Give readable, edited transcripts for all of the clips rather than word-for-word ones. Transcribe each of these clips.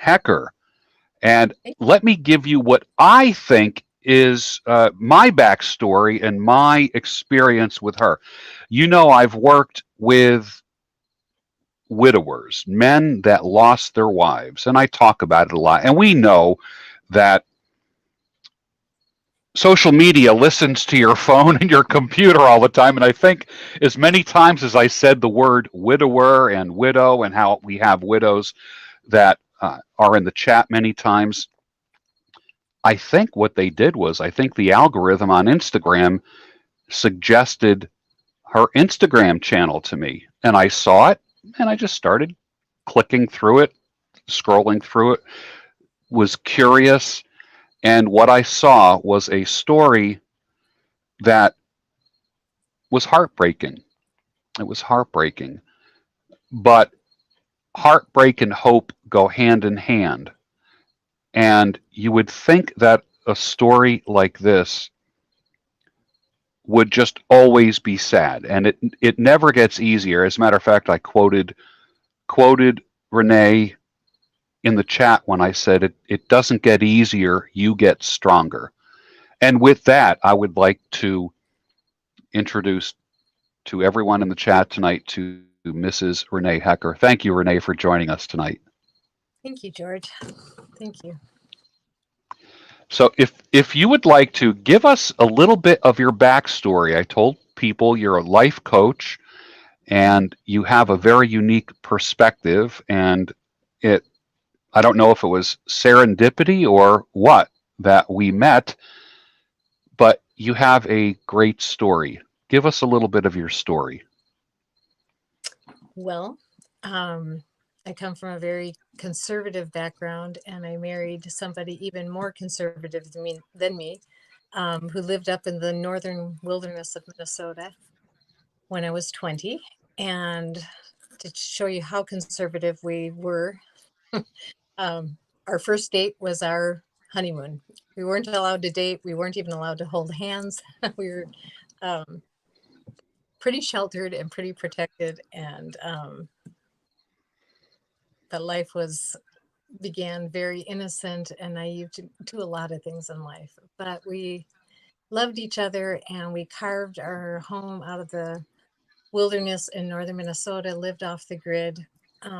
Hecker. And let me give you what I think is my backstory and my experience with her. You know, I've worked with widowers, men that lost their wives, and I talk about it a lot. And we know that social media listens to your phone and your computer all the time. And I think as many times as I said the word widower and widow and how we have widows that are in the chat many times, I think what they did was I think the algorithm on Instagram suggested her Instagram channel to me. And I saw it and I just started clicking through it, scrolling through it, was curious. And what I saw was a story that was heartbreaking. It was heartbreaking. But heartbreak and hope go hand in hand. And you would think that a story like this would just always be sad. And it never gets easier. As a matter of fact, I quoted Renee in the chat when I said it doesn't get easier, you get stronger. And with that, I would like to introduce to everyone in the chat tonight to Mrs. Renee Hecker. Thank you, Renee, for joining us tonight. Thank you, George. Thank you. So if you would like to give us a little bit of your backstory, I told people you're a life coach and you have a very unique perspective, and I don't know if it was serendipity or what that we met, but you have a great story. Give us a little bit of your story. Well, I come from a very conservative background, and I married somebody even more conservative than me, who lived up in the northern wilderness of Minnesota when I was 20. And to show you how conservative we were, our first date was our honeymoon. We weren't allowed to date. We weren't even allowed to hold hands. We were pretty sheltered and pretty protected, and the life began very innocent and naive to a lot of things in life. But we loved each other, and we carved our home out of the wilderness in northern Minnesota, lived off the grid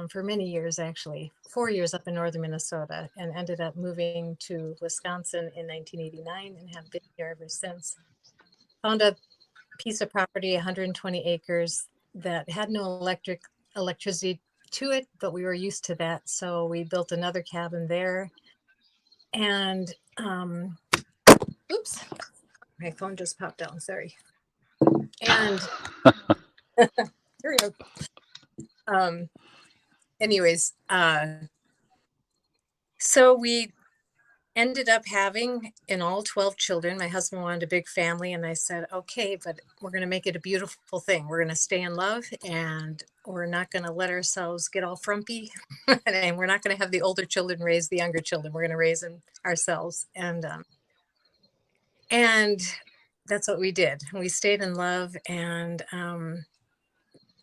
for many years, actually 4 years up in northern Minnesota, and ended up moving to Wisconsin in 1989 and have been here ever since. Found a piece of property, 120 acres, that had no electricity to it, but we were used to that. So we built another cabin there. And oops, my phone just popped down, sorry. And here we go. Anyways, so we ended up having in all 12 children. My husband wanted a big family, and I said, okay, but we're going to make it a beautiful thing. We're going to stay in love, and we're not going to let ourselves get all frumpy, and we're not going to have the older children raise the younger children. We're going to raise them ourselves. And that's what we did. We stayed in love, and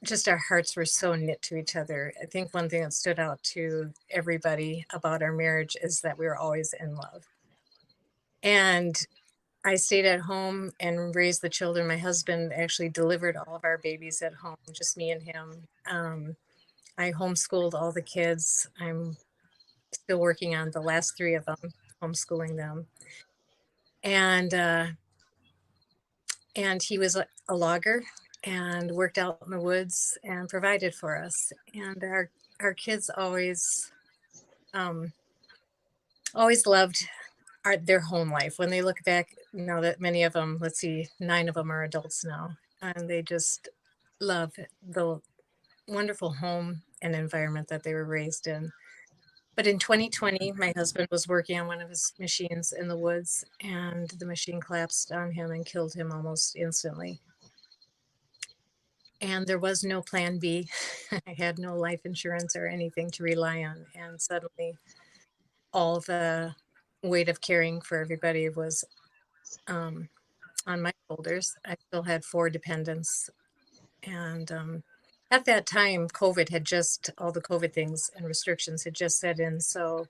just our hearts were so knit to each other. I think one thing that stood out to everybody about our marriage is that we were always in love. And I stayed at home and raised the children. My husband actually delivered all of our babies at home, just me and him. I homeschooled all the kids. I'm still working on the last 3 of them, homeschooling them. And he was a logger and worked out in the woods and provided for us. And our kids always loved their home life. When they look back, that many of them, 9 of them are adults now, and they just love the wonderful home and environment that they were raised in. But in 2020, my husband was working on one of his machines in the woods, and the machine collapsed on him and killed him almost instantly. And there was no plan B. I had no life insurance or anything to rely on. And suddenly all the weight of caring for everybody was on my shoulders. I still had 4 dependents. And at that time, all the COVID things and restrictions had just set in. So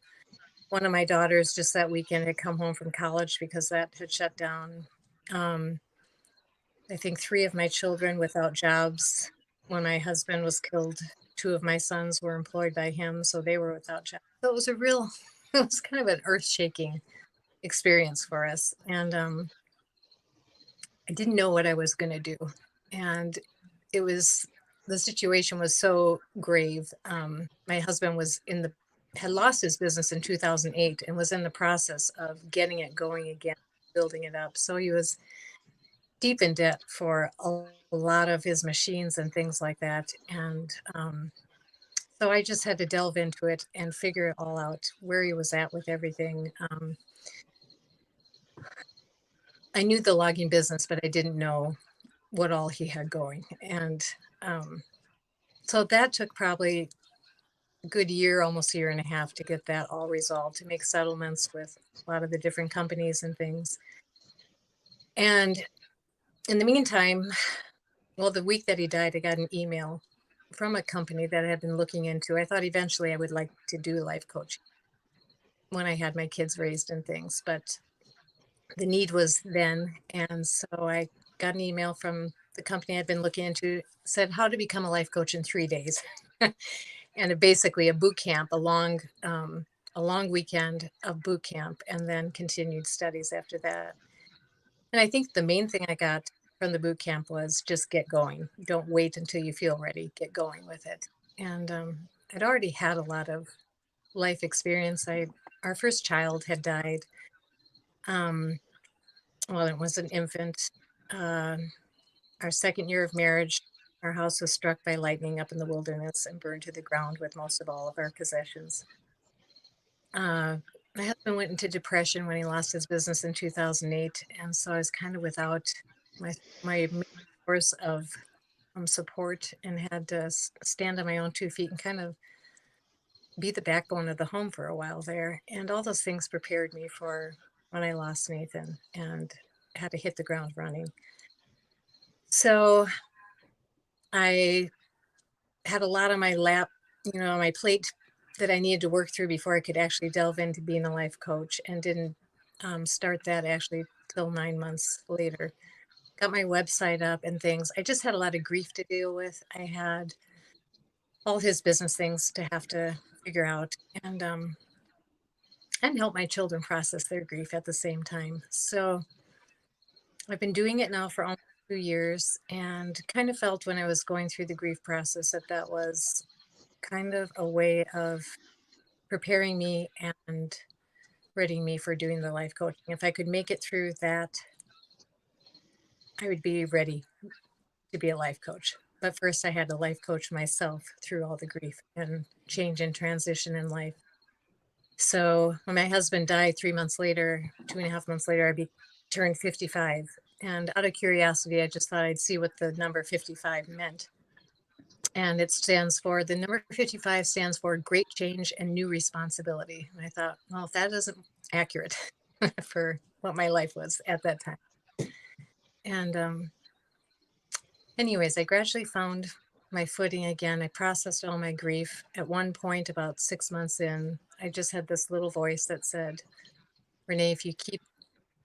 one of my daughters just that weekend had come home from college because that had shut down. Um, I think three of my children without jobs. When my husband was killed, two of my sons were employed by him, so they were without jobs. So it was it was kind of an earth shaking experience for us. And I didn't know what I was going to do. And it was, the situation was so grave. My husband had lost his business in 2008 and was in the process of getting it going again, building it up. So he was deep in debt for a lot of his machines and things like that. And so I just had to delve into it and figure it all out, where he was at with everything. I knew the logging business, but I didn't know what all he had going. And um, so that took probably a good year, almost a year and a half to get that all resolved, to make settlements with a lot of the different companies and things. And in the meantime, well, the week that he died, I got an email from a company that I had been looking into. I thought eventually I would like to do life coaching when I had my kids raised and things, but the need was then. And so I got an email from the company I'd been looking into, said how to become a life coach in 3 days. And basically a boot camp, a long weekend of boot camp, and then continued studies after that. And I think the main thing I got from the boot camp was just get going. Don't wait until you feel ready. Get going with it. And I'd already had a lot of life experience. Our first child had died. Um, well, it was an infant. Our second year of marriage, our house was struck by lightning up in the wilderness and burned to the ground with most of all of our possessions. My husband went into depression when he lost his business in 2008, and so I was kind of without my main source of support, and had to stand on my own 2 feet and kind of be the backbone of the home for a while there. And all those things prepared me for when I lost Nathan and had to hit the ground running. So I had a lot on my lap, on my plate that I needed to work through before I could actually delve into being a life coach, and didn't start that actually till 9 months later. Got my website up and things. I just had a lot of grief to deal with. I had all his business things to have to figure out, and help my children process their grief at the same time. So I've been doing it now for almost 2 years, and kind of felt when I was going through the grief process that was kind of a way of preparing me and readying me for doing the life coaching. If I could make it through that, I would be ready to be a life coach. But first, I had to life coach myself through all the grief and change and transition in life. So when my husband died 3 months later, 2.5 months later, turned 55. And out of curiosity, I just thought I'd see what the number 55 meant. And the number 55 stands for great change and new responsibility. And I thought, well, if that isn't accurate for what my life was at that time. And anyways, I gradually found my footing again. I processed all my grief. At one point, about 6 months in, I just had this little voice that said, Renee, if you keep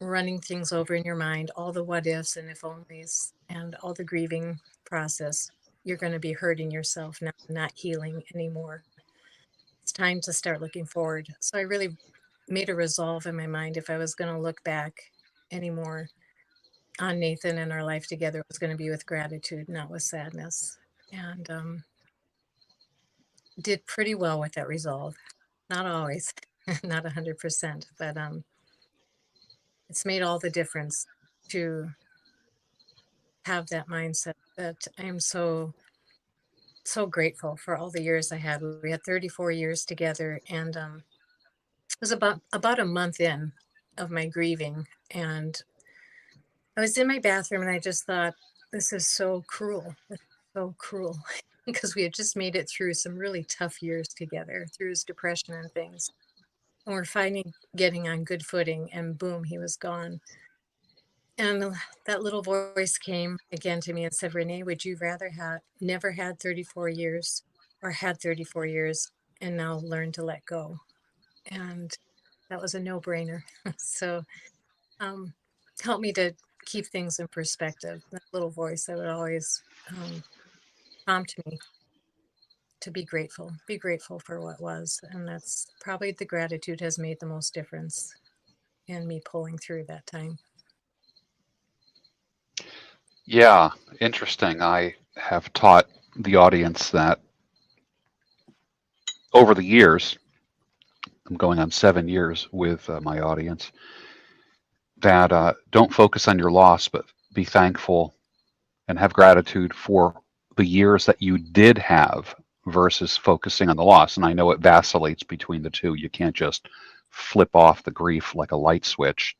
running things over in your mind, all the what ifs and if onlys and all the grieving process, you're going to be hurting yourself, not healing anymore. It's time to start looking forward. So I really made a resolve in my mind, if I was going to look back anymore on Nathan and our life together, it was going to be with gratitude, not with sadness. And did pretty well with that resolve. Not always, not 100%, but it's made all the difference to have that mindset, that I'm so grateful for all the years I had. We had 34 years together, and it was about a month in of my grieving, and I was in my bathroom and I just thought, this is so cruel. This is so cruel. Because we had just made it through some really tough years together, through his depression and things. And we're finally getting on good footing, and boom, he was gone. And that little voice came again to me and said, Renee, would you rather have never had 34 years or had 34 years and now learn to let go? And that was a no brainer. So, um, helped me to keep things in perspective. That little voice that would always prompt me to be grateful for what was. And that's probably the gratitude has made the most difference in me pulling through that time. Yeah, interesting. I have taught the audience that over the years, I'm going on 7 years with my audience, that don't focus on your loss, but be thankful and have gratitude for the years that you did have versus focusing on the loss. And I know it vacillates between the two. You can't just flip off the grief like a light switch.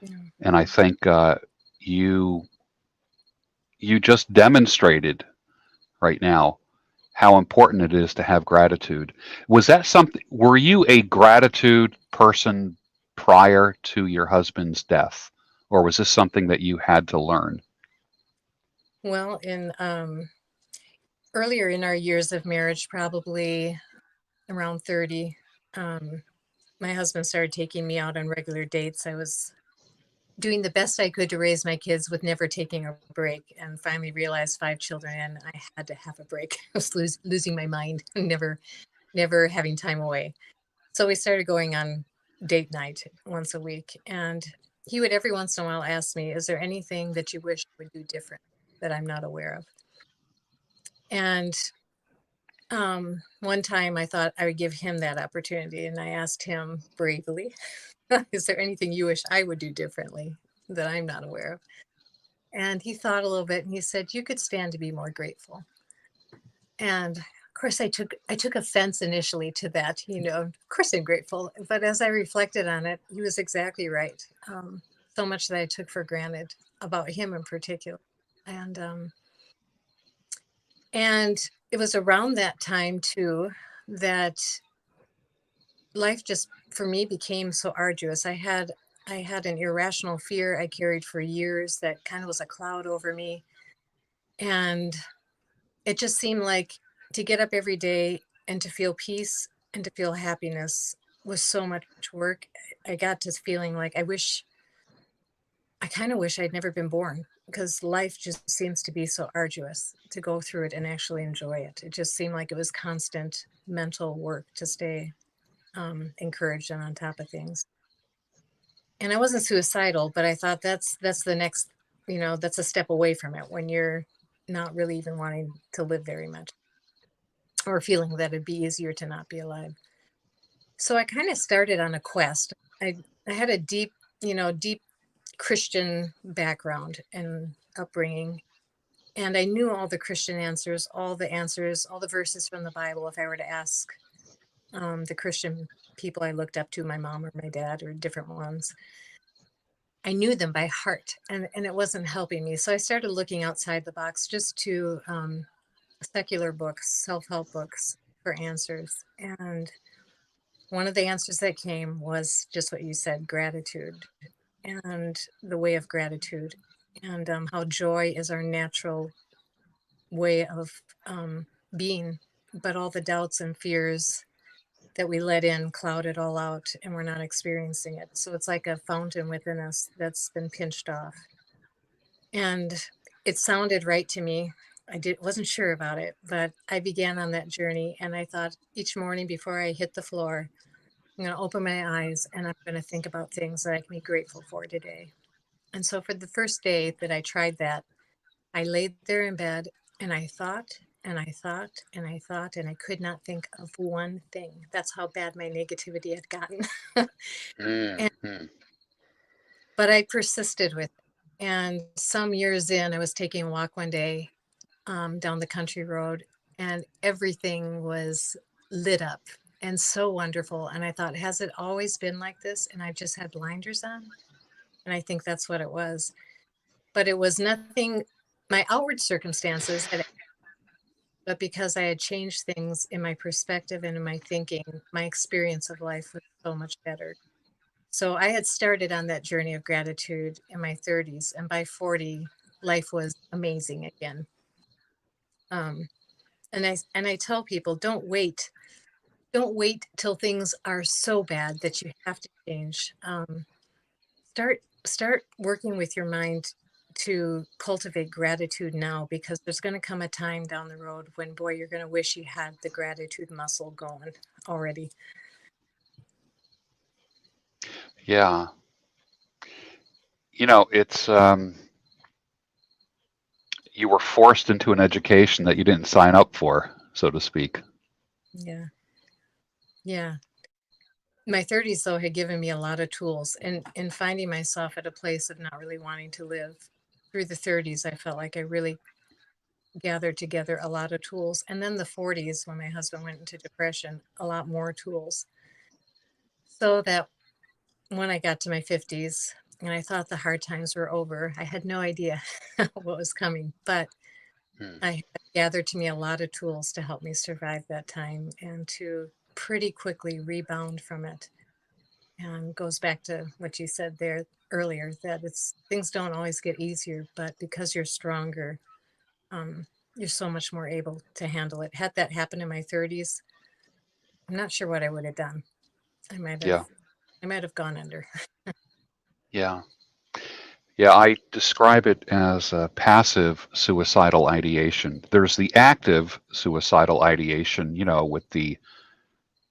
Yeah. And I think you you just demonstrated right now how important it is to have gratitude. Was that something, were you a gratitude person prior to your husband's death? Or was this something that you had to learn? Well, in earlier in our years of marriage, probably around 30, um, my husband started taking me out on regular dates. I was doing the best I could to raise my kids with never taking a break, and finally realized 5 children and I had to have a break. I was losing my mind, never having time away. So we started going on date night once a week, and he would every once in a while ask me, is there anything that you wish I would do different that I'm not aware of? And one time I thought I would give him that opportunity, and I asked him bravely, is there anything you wish I would do differently that I'm not aware of? And he thought a little bit and he said, you could stand to be more grateful. And of course I took offense initially to that, of course I'm grateful. But as I reflected on it, he was exactly right. So much that I took for granted about him in particular. And and it was around that time too that life just for me became so arduous. I had an irrational fear I carried for years that kind of was a cloud over me. And it just seemed like to get up every day and to feel peace and to feel happiness was so much work. I got to feeling like I kind of wish I'd never been born because life just seems to be so arduous to go through it and actually enjoy it. It just seemed like it was constant mental work to stay encouraged and on top of things. And I wasn't suicidal, but I thought that's the next, that's a step away from it when you're not really even wanting to live very much or feeling that it'd be easier to not be alive. So I kind of started on a quest. I had a deep Christian background and upbringing, and I knew all the Christian answers, all the verses from the Bible. If I were to ask the Christian people I looked up to, my mom or my dad or different ones, I knew them by heart, and it wasn't helping me. So I started looking outside the box just to secular books, self-help books for answers. And one of the answers that came was just what you said, gratitude and the way of gratitude, and how joy is our natural way of being, but all the doubts and fears that we let in cloud it all out and we're not experiencing it. So it's like a fountain within us that's been pinched off. And it sounded right to me. Wasn't sure about it, but I began on that journey, and I thought each morning before I hit the floor, I'm going to open my eyes and I'm going to think about things that I can be grateful for today. And so for the first day that I tried that, I laid there in bed and I thought and I thought and I thought, and I could not think of one thing. That's how bad my negativity had gotten. And, Mm-hmm. but I persisted with it. And some years in, I was taking a walk one day down the country road, and everything was lit up and so wonderful. And I thought, has it always been like this? And I've just had blinders on. And I think that's what it was. But it was nothing, my outward circumstances had, but because I had changed things in my perspective and in my thinking, my experience of life was so much better. So I had started on that journey of gratitude in my 30s, and by 40, life was amazing again. Um, and I tell people, don't wait till things are so bad that you have to change. Start working with your mind to cultivate gratitude now, because there's going to come a time down the road when, boy, you're going to wish you had the gratitude muscle going already. Yeah. It's you were forced into an education that you didn't sign up for, so to speak. Yeah. Yeah. My 30s, though, had given me a lot of tools, and in finding myself at a place of not really wanting to live through the 30s, I felt like I really gathered together a lot of tools. And then the 40s, when my husband went into depression, a lot more tools. So that when I got to my 50s and I thought the hard times were over, I had no idea what was coming, but Hmm. I had gathered to me a lot of tools to help me survive that time and to pretty quickly rebound from it. And goes back to what you said there earlier, that it's things don't always get easier, but because you're stronger, um, you're so much more able to handle it. Had that happened in my 30s, I'm not sure what I would have done. I might have Yeah. I might have gone under. Yeah. Yeah, I describe it as a passive suicidal ideation. There's the active suicidal ideation, with the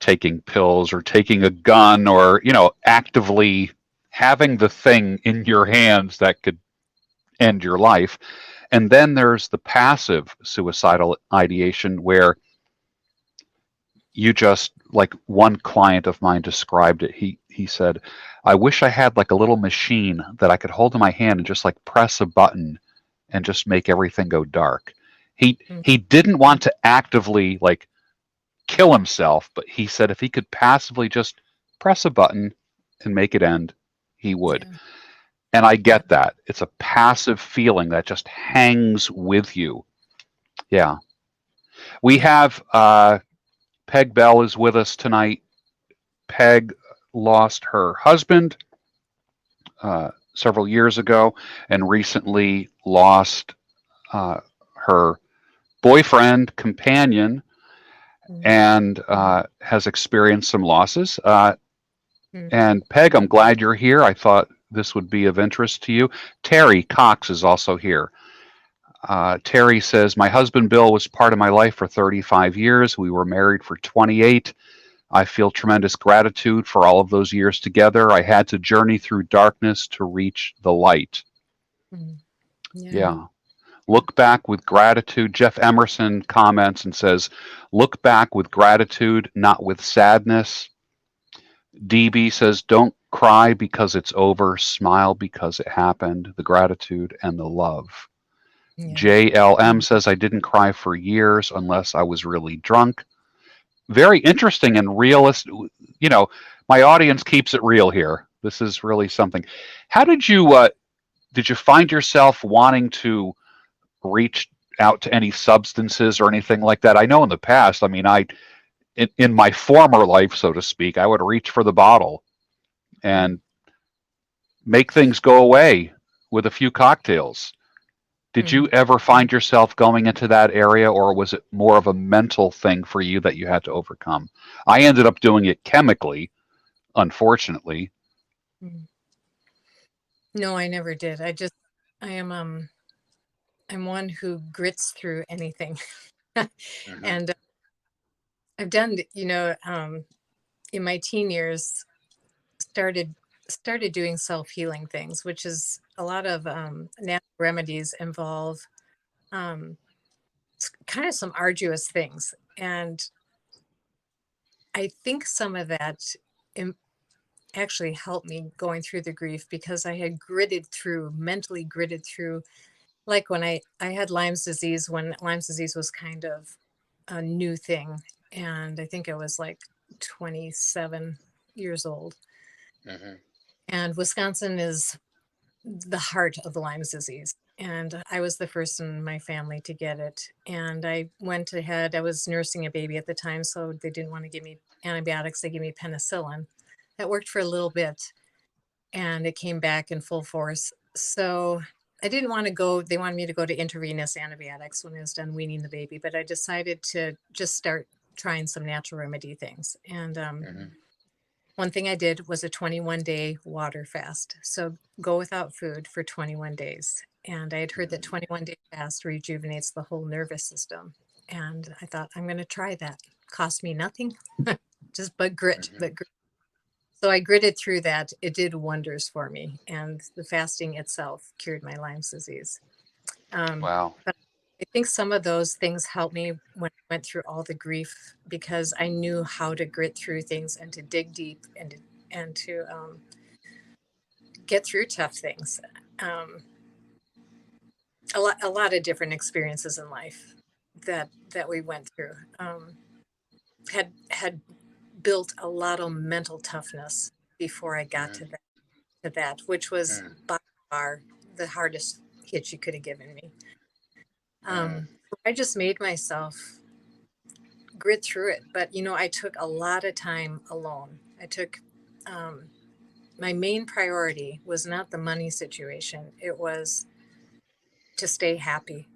taking pills or taking a gun or, actively having the thing in your hands that could end your life. And then there's the passive suicidal ideation where you just, like one client of mine described it. He said, "I wish I had like a little machine that I could hold in my hand and just like press a button and just make everything go dark." Mm, He didn't want to actively like kill himself, but he said if he could passively just press a button and make it end, he would. yeah, And I yeah. get that. It's a passive feeling that just hangs with you. Yeah. We have Peg Bell is with us tonight. Peg lost her husband several years ago and recently lost uh, her boyfriend, companion, Mm, and has experienced some losses. mm, And Peg, I'm glad you're here. I thought this would be of interest to you. Terry Cox is also here. Terry says, "My husband Bill was part of my life for 35 years. We were married for 28. I feel tremendous gratitude for all of those years together. I had to journey through darkness to reach the light." mm. Yeah. Yeah. Look back with gratitude. Jeff Emerson comments and says, "Look back with gratitude, not with sadness." DB says, "Don't cry because it's over. Smile because it happened. The gratitude and the love." Yeah. JLM says, "I didn't cry for years unless I was really drunk." Very interesting and realistic. You know, my audience keeps it real here. This is really something. How did you find yourself wanting to reach out to any substances or anything like that? I know in the past, I mean, in my former life, so to speak, I would reach for the bottle Mm, and make things go away with a few cocktails. Did you mm. ever find yourself going into that area, or was it more of a mental thing for you that you had to overcome? I ended up doing it chemically, unfortunately. Mm. No, I never did. I am I'm one who grits through anything. Hmm. And I've done, in my teen years, started started doing self-healing things, which is a lot of natural remedies involve um kind of some arduous things. And I think some of that im- actually helped me going through the grief, because I had mentally gritted through, like when I had Lyme's disease, when Lyme's disease was kind of a new thing. And I think I was like 27 years old. Hmm. And Wisconsin is the heart of the Lyme's disease. And I was the first in my family to get it. And I went ahead, I was nursing a baby at the time, so they didn't want to give me antibiotics. They gave me penicillin. That worked for a little bit. and it came back in full force. So I didn't want to go. They wanted me to go to intravenous antibiotics when I was done weaning the baby, but I decided to just start trying some natural remedy things. And one thing I did was a 21-day water fast. So go without food for 21 days. And I had heard that 21-day fast rejuvenates the whole nervous system. And I thought, I'm going to try that. Cost me nothing, just but grit. So I gritted through that. It did wonders for me. And the fasting itself cured my Lyme's disease. Wow. But I think some of those things helped me when I went through all the grief, because I knew how to grit through things and to dig deep and to get through tough things. Um, a lot of different experiences in life that we went through had built a lot of mental toughness before I got to that, which was by far the hardest hit you could have given me. I just made myself grit through it. But, I took a lot of time alone. I took, my main priority was not the money situation. It was to stay happy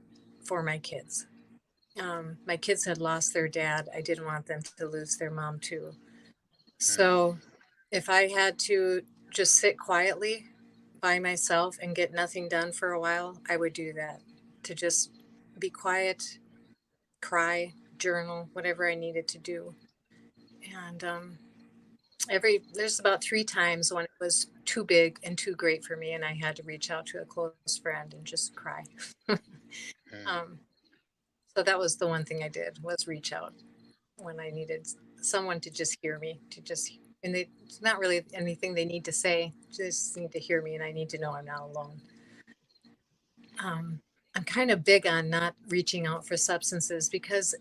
for my kids. My kids had lost their dad. I didn't want them to lose their mom too. So if I had to just sit quietly by myself and get nothing done for a while, I would do that. To just be quiet, cry, journal, whatever I needed to do. And there's about 3 times when it was too big and too great for me, and I had to reach out to a close friend and just cry. um, so that was the one thing I did, was reach out when I needed someone to just hear me, it's not really anything they need to say, just need to hear me, and I need to know I'm not alone. I'm kind of big on not reaching out for substances, because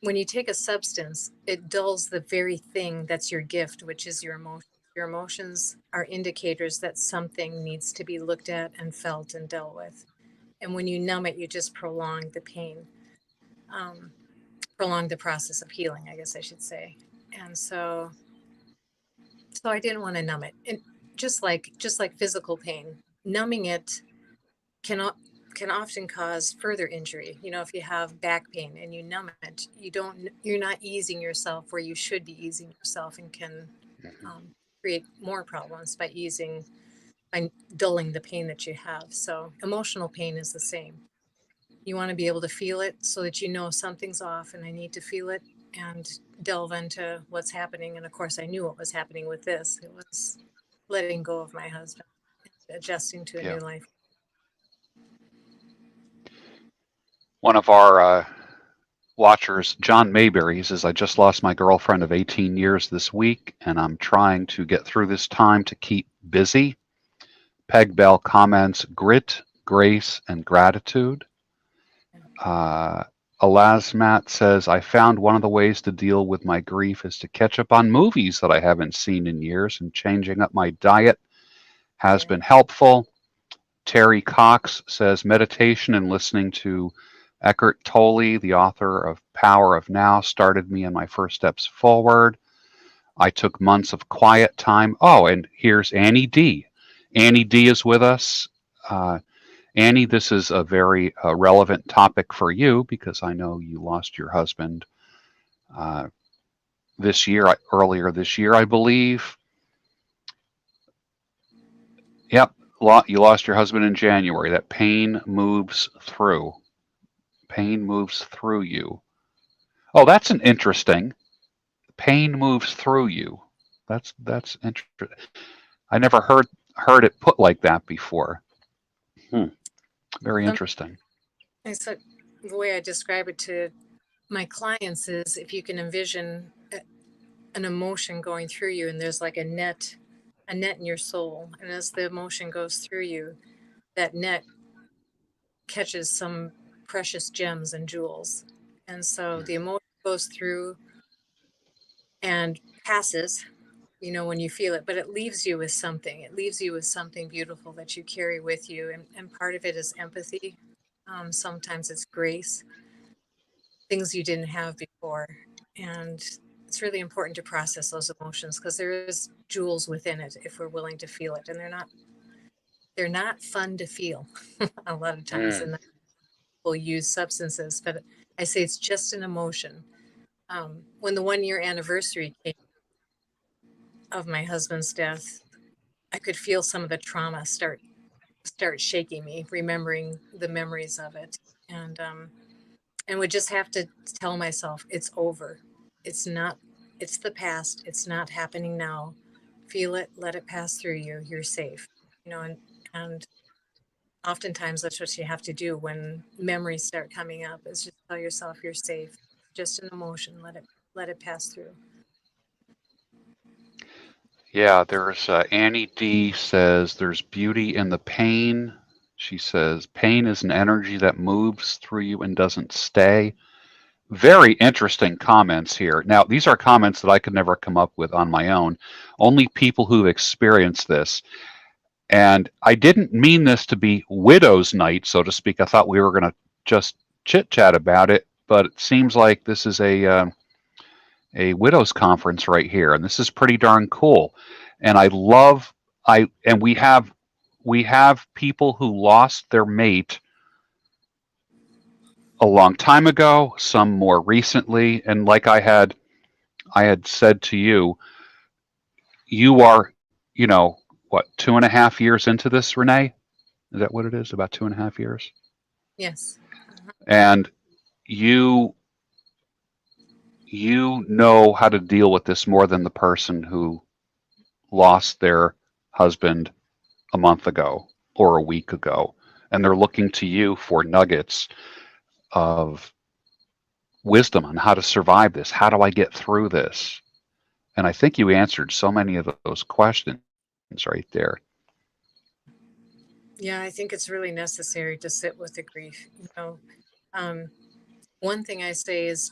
when you take a substance, it dulls the very thing that's your gift, which is your emotions. Your emotions are indicators that something needs to be looked at and felt and dealt with. And when you numb it, you just prolong the pain, prolong the process of healing, I guess I should say. And so I didn't want to numb it. And just like physical pain, numbing it can can often cause further injury. If you have back pain and you numb it, you're not easing yourself where you should be easing yourself, and can create more problems by dulling the pain that you have. So emotional pain is the same. You want to be able to feel it so that something's off and I need to feel it and delve into what's happening. And of course, I knew what was happening with this. It was letting go of my husband, adjusting to a Yeah. new life. One of our watchers, John Mayberry, he says, I just lost my girlfriend of 18 years this week, and I'm trying to get through this time to keep busy. Peg Bell comments, grit, grace, and gratitude. Alasmat says, I found one of the ways to deal with my grief is to catch up on movies that I haven't seen in years, and changing up my diet has been helpful. Terry Cox says, meditation and listening to Eckhart Tolle, the author of Power of Now, started me in my first steps forward. I took months of quiet time. Oh, and here's Annie D. Annie D is with us. Annie, this is a very relevant topic for you, because I know you lost your husband earlier this year, I believe. Yep, you lost your husband in January. That pain moves through. Pain moves through you. Oh, that's an interesting. Pain moves through you. That's interesting. I never heard it put like that before. Very interesting. And so the way I describe it to my clients is, if you can envision an emotion going through you, and there's like a net in your soul, and as the emotion goes through you, that net catches some precious gems and jewels. And so the emotion goes through and passes, when you feel it, but it leaves you with something. It leaves you with something beautiful that you carry with you. And part of it is empathy. Sometimes it's grace, things you didn't have before. And it's really important to process those emotions because there is jewels within it if we're willing to feel it, and they're not fun to feel a lot of times, Mm. and people use substances, but I say it's just an emotion. When the 1 year anniversary came of my husband's death, I could feel some of the trauma start shaking me, remembering the memories of it, and would just have to tell myself it's over. It's not. It's the past. It's not happening now. Feel it. Let it pass through you. You're safe. And oftentimes that's what you have to do when memories start coming up. Is just tell yourself you're safe. Just an emotion. Let it pass through. Yeah, there's Annie D says there's beauty in the pain. She says pain is an energy that moves through you and doesn't stay. Very interesting comments here. Now, these are comments that I could never come up with on my own. Only people who've experienced this. And I didn't mean this to be widow's night, so to speak. I thought we were going to just chit chat about it, but it seems like this is a widows conference right here, and this is pretty darn cool. And I love I and we have people who lost their mate a long time ago, some more recently, and like I had said to you, you are, what, 2.5 years into this, Renee? Is that what it is? About 2.5 years? Yes. Uh-huh. And you you know how to deal with this more than the person who lost their husband a month ago or a week ago, and they're looking to you for nuggets of wisdom on how to survive this. How do I get through this? And I think you answered so many of those questions right there. Yeah, I think it's really necessary to sit with the grief. Um, one thing I say is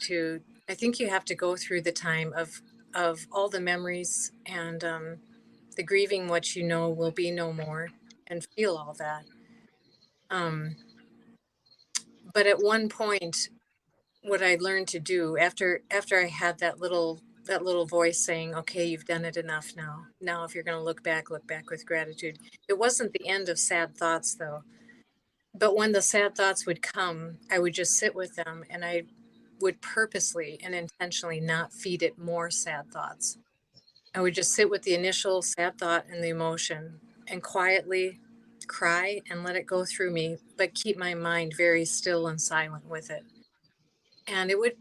I think you have to go through the time of all the memories and the grieving what you know will be no more and feel all that. Um, but at one point, what I learned to do after I had that little voice saying, "Okay, you've done it enough now. Now, if you're going to look back with gratitude." It wasn't the end of sad thoughts, though. But when the sad thoughts would come, I would just sit with them, and I would purposely and intentionally not feed it more sad thoughts. I would just sit with the initial sad thought and the emotion and quietly cry and let it go through me, but keep my mind very still and silent with it. And it would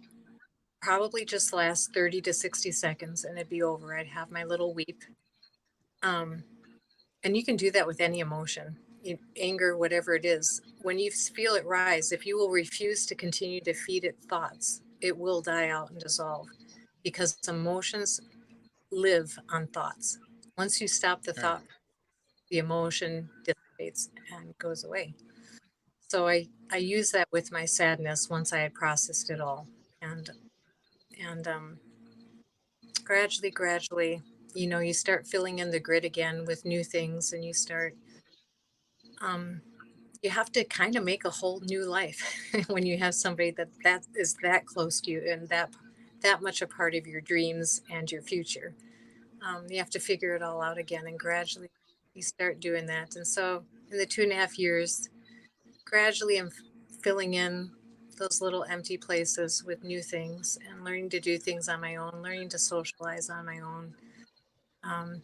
probably just last 30 to 60 seconds and it'd be over. I'd have my little weep. Um, and you can do that with any emotion, anger, whatever it is. When you feel it rise, if you will refuse to continue to feed it thoughts, it will die out and dissolve because emotions live on thoughts. Once you stop the thought, the emotion dissipates and goes away. So I use that with my sadness once I had processed it all. And gradually, you start filling in the grid again with new things, and um, you have to kind of make a whole new life when you have somebody that is that close to you and that much a part of your dreams and your future. You have to figure it all out again, and gradually you start doing that. And so, in the 2.5 years, gradually I'm filling in those little empty places with new things and learning to do things on my own, learning to socialize on my own,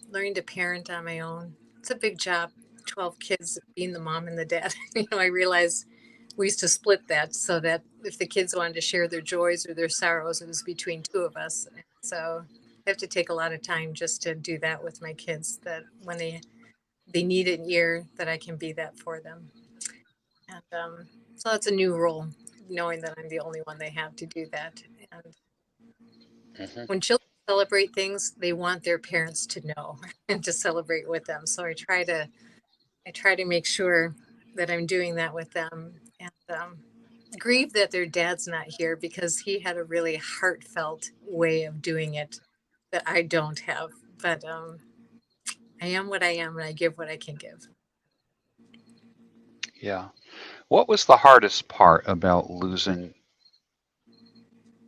learning to parent on my own. It's a big job, 12 kids, being the mom and the dad. I realized we used to split that so that if the kids wanted to share their joys or their sorrows, it was between two of us. So I have to take a lot of time just to do that with my kids, that when they need an ear, that I can be that for them. And so that's a new role, knowing that I'm the only one they have to do that. And Hmm. when children celebrate things, they want their parents to know and to celebrate with them. So I try to make sure that I'm doing that with them, and grieve that their dad's not here because he had a really heartfelt way of doing it that I don't have. But I am what I am, and I give what I can give. Yeah. What was the hardest part about losing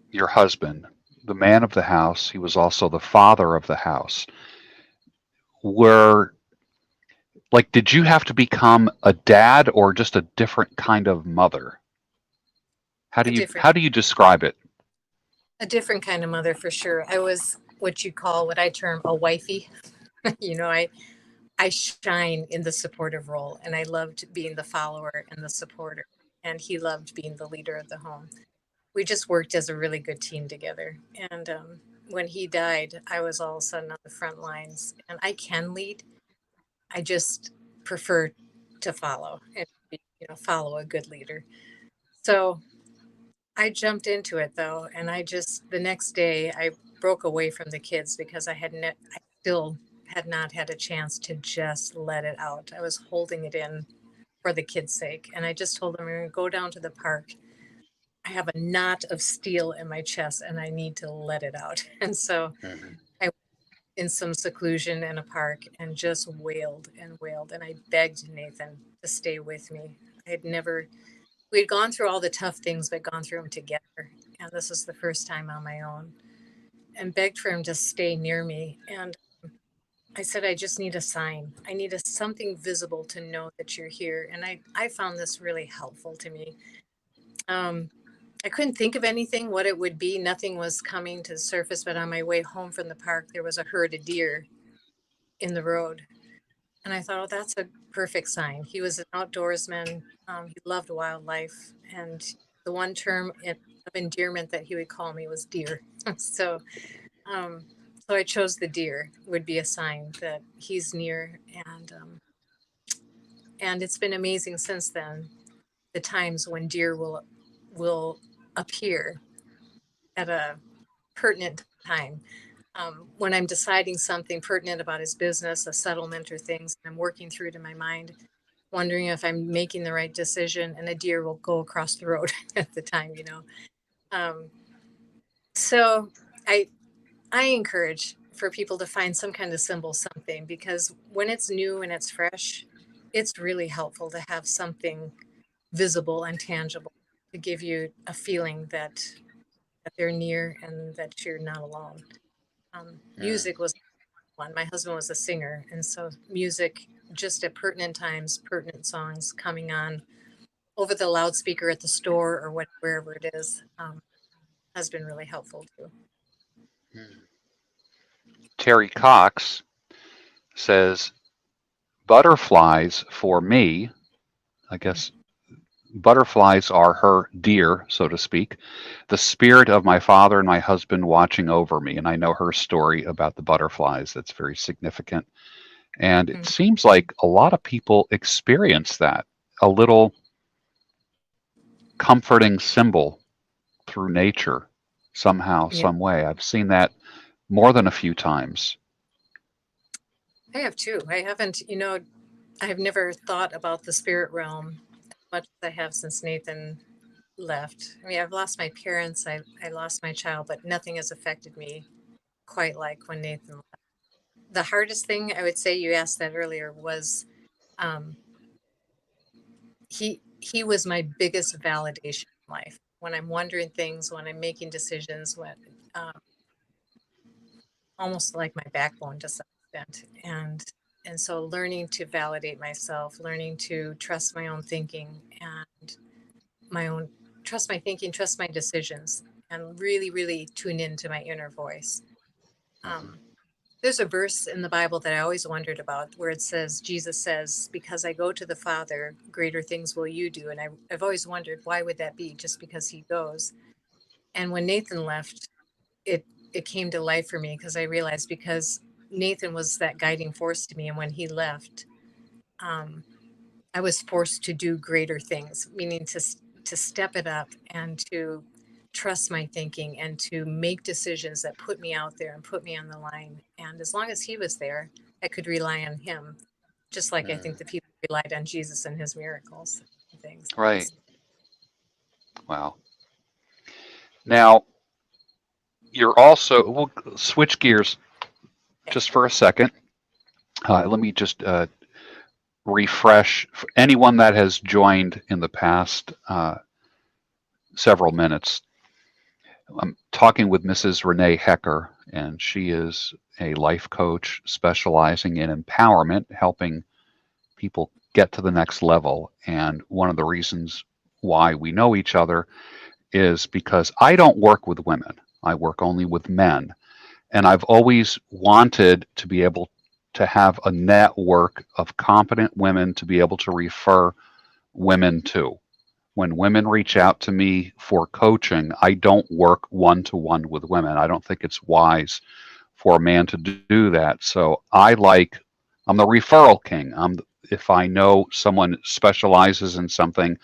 your husband? the man of the house. He was also the father of the house. Were like, did you have to become a dad or just a different kind of mother? How do A you different, how do you describe it? a different kind of mother for sure. I was what you call, what I term a wifey. you know, I shine in the supportive role, and I loved being the follower and the supporter. And he loved being the leader of the home. We just worked as a really good team together. And when he died, I was all of a sudden on the front lines. And I can lead. I just prefer to follow and follow a good leader. So I jumped into it though, and I just the next day I broke away from the kids because I still had not had a chance to just let it out. I was holding it in for the kids' sake, and I just told them we're going to go down to the park. I have a knot of steel in my chest, and I need to let it out. And so Mhm. I went in some seclusion in a park and just wailed and wailed, and I begged Nathan to stay with me. I had never We'd gone through all the tough things, but gone through them together. And this is the first time on my own, and begged for him to stay near me. And I said, I just need a sign. I need something visible to know that you're here. And I found this really helpful to me. Um, I couldn't think of anything, what it would be. Nothing was coming to the surface. But on my way home from the park, there was a herd of deer in the road. And I thought, oh, that's a perfect sign. He was an outdoorsman. He loved wildlife. And the one term of endearment that he would call me was deer. so, um, so I chose the deer would be a sign that he's near. And it's been amazing since then. The times when deer will appear at a pertinent time. When I'm deciding something pertinent about his business, a settlement or things, and I'm working through it in my mind, wondering if I'm making the right decision, and a deer will go across the road at the time. Um, so I I encourage for people to find some kind of symbol, something, because when it's new and it's fresh, it's really helpful to have something visible and tangible to give you a feeling that they're near and that you're not alone. Mm. Music was one. My husband was a singer, and so music, just at pertinent times, pertinent songs coming on over the loudspeaker at the store or wherever it is, has been really helpful too. Mm. Terry Cox says, butterflies for me, I guess butterflies are her deer, so to speak, the spirit of my father and my husband watching over me. And I know her story about the butterflies. That's very significant. And it Mm. seems like a lot of people experience that, a little comforting symbol through nature somehow, Yeah, some way. I've seen that more than a few times. I have too. I've never thought about the spirit realm as much as I have since Nathan left. I mean, I've lost my parents, I lost my child, but nothing has affected me quite like when Nathan left. The hardest thing, I would say, you asked that earlier, was um, he was my biggest validation in life. When I'm wondering things, when I'm making decisions, when um, almost like my backbone to some extent. And so learning to validate myself, learning to trust my own thinking and my own trust my thinking, trust my decisions, and really, really tune into my inner voice. Mhm. Um, there's a verse in the Bible that I always wondered about where it says, Jesus says, because I go to the Father, greater things will you do. And I've always wondered, why would that be? Just because he goes. And when Nathan left, it it came to life for me because I realized, because Nathan was that guiding force to me, and when he left, um, I was forced to do greater things, meaning to step it up and to trust my thinking and to make decisions that put me out there and put me on the line. And as long as he was there, I could rely on him, just like I think Mm. the people relied on Jesus and his miracles and things. Right. Wow. Now, you're also, we'll switch gears Okay. just for a second. Let me just refresh for anyone that has joined in the past several minutes. I'm talking with Mrs. Renee Hecker, and she is a life coach specializing in empowerment, helping people get to the next level. And one of the reasons why we know each other is because I don't work with women, I work only with men. And I've always wanted to be able to have a network of competent women to be able to refer women to. When women reach out to me for coaching, I don't work one to one with women. I don't think it's wise for a man to do that. So I'm the referral king. If I know someone specializes in something,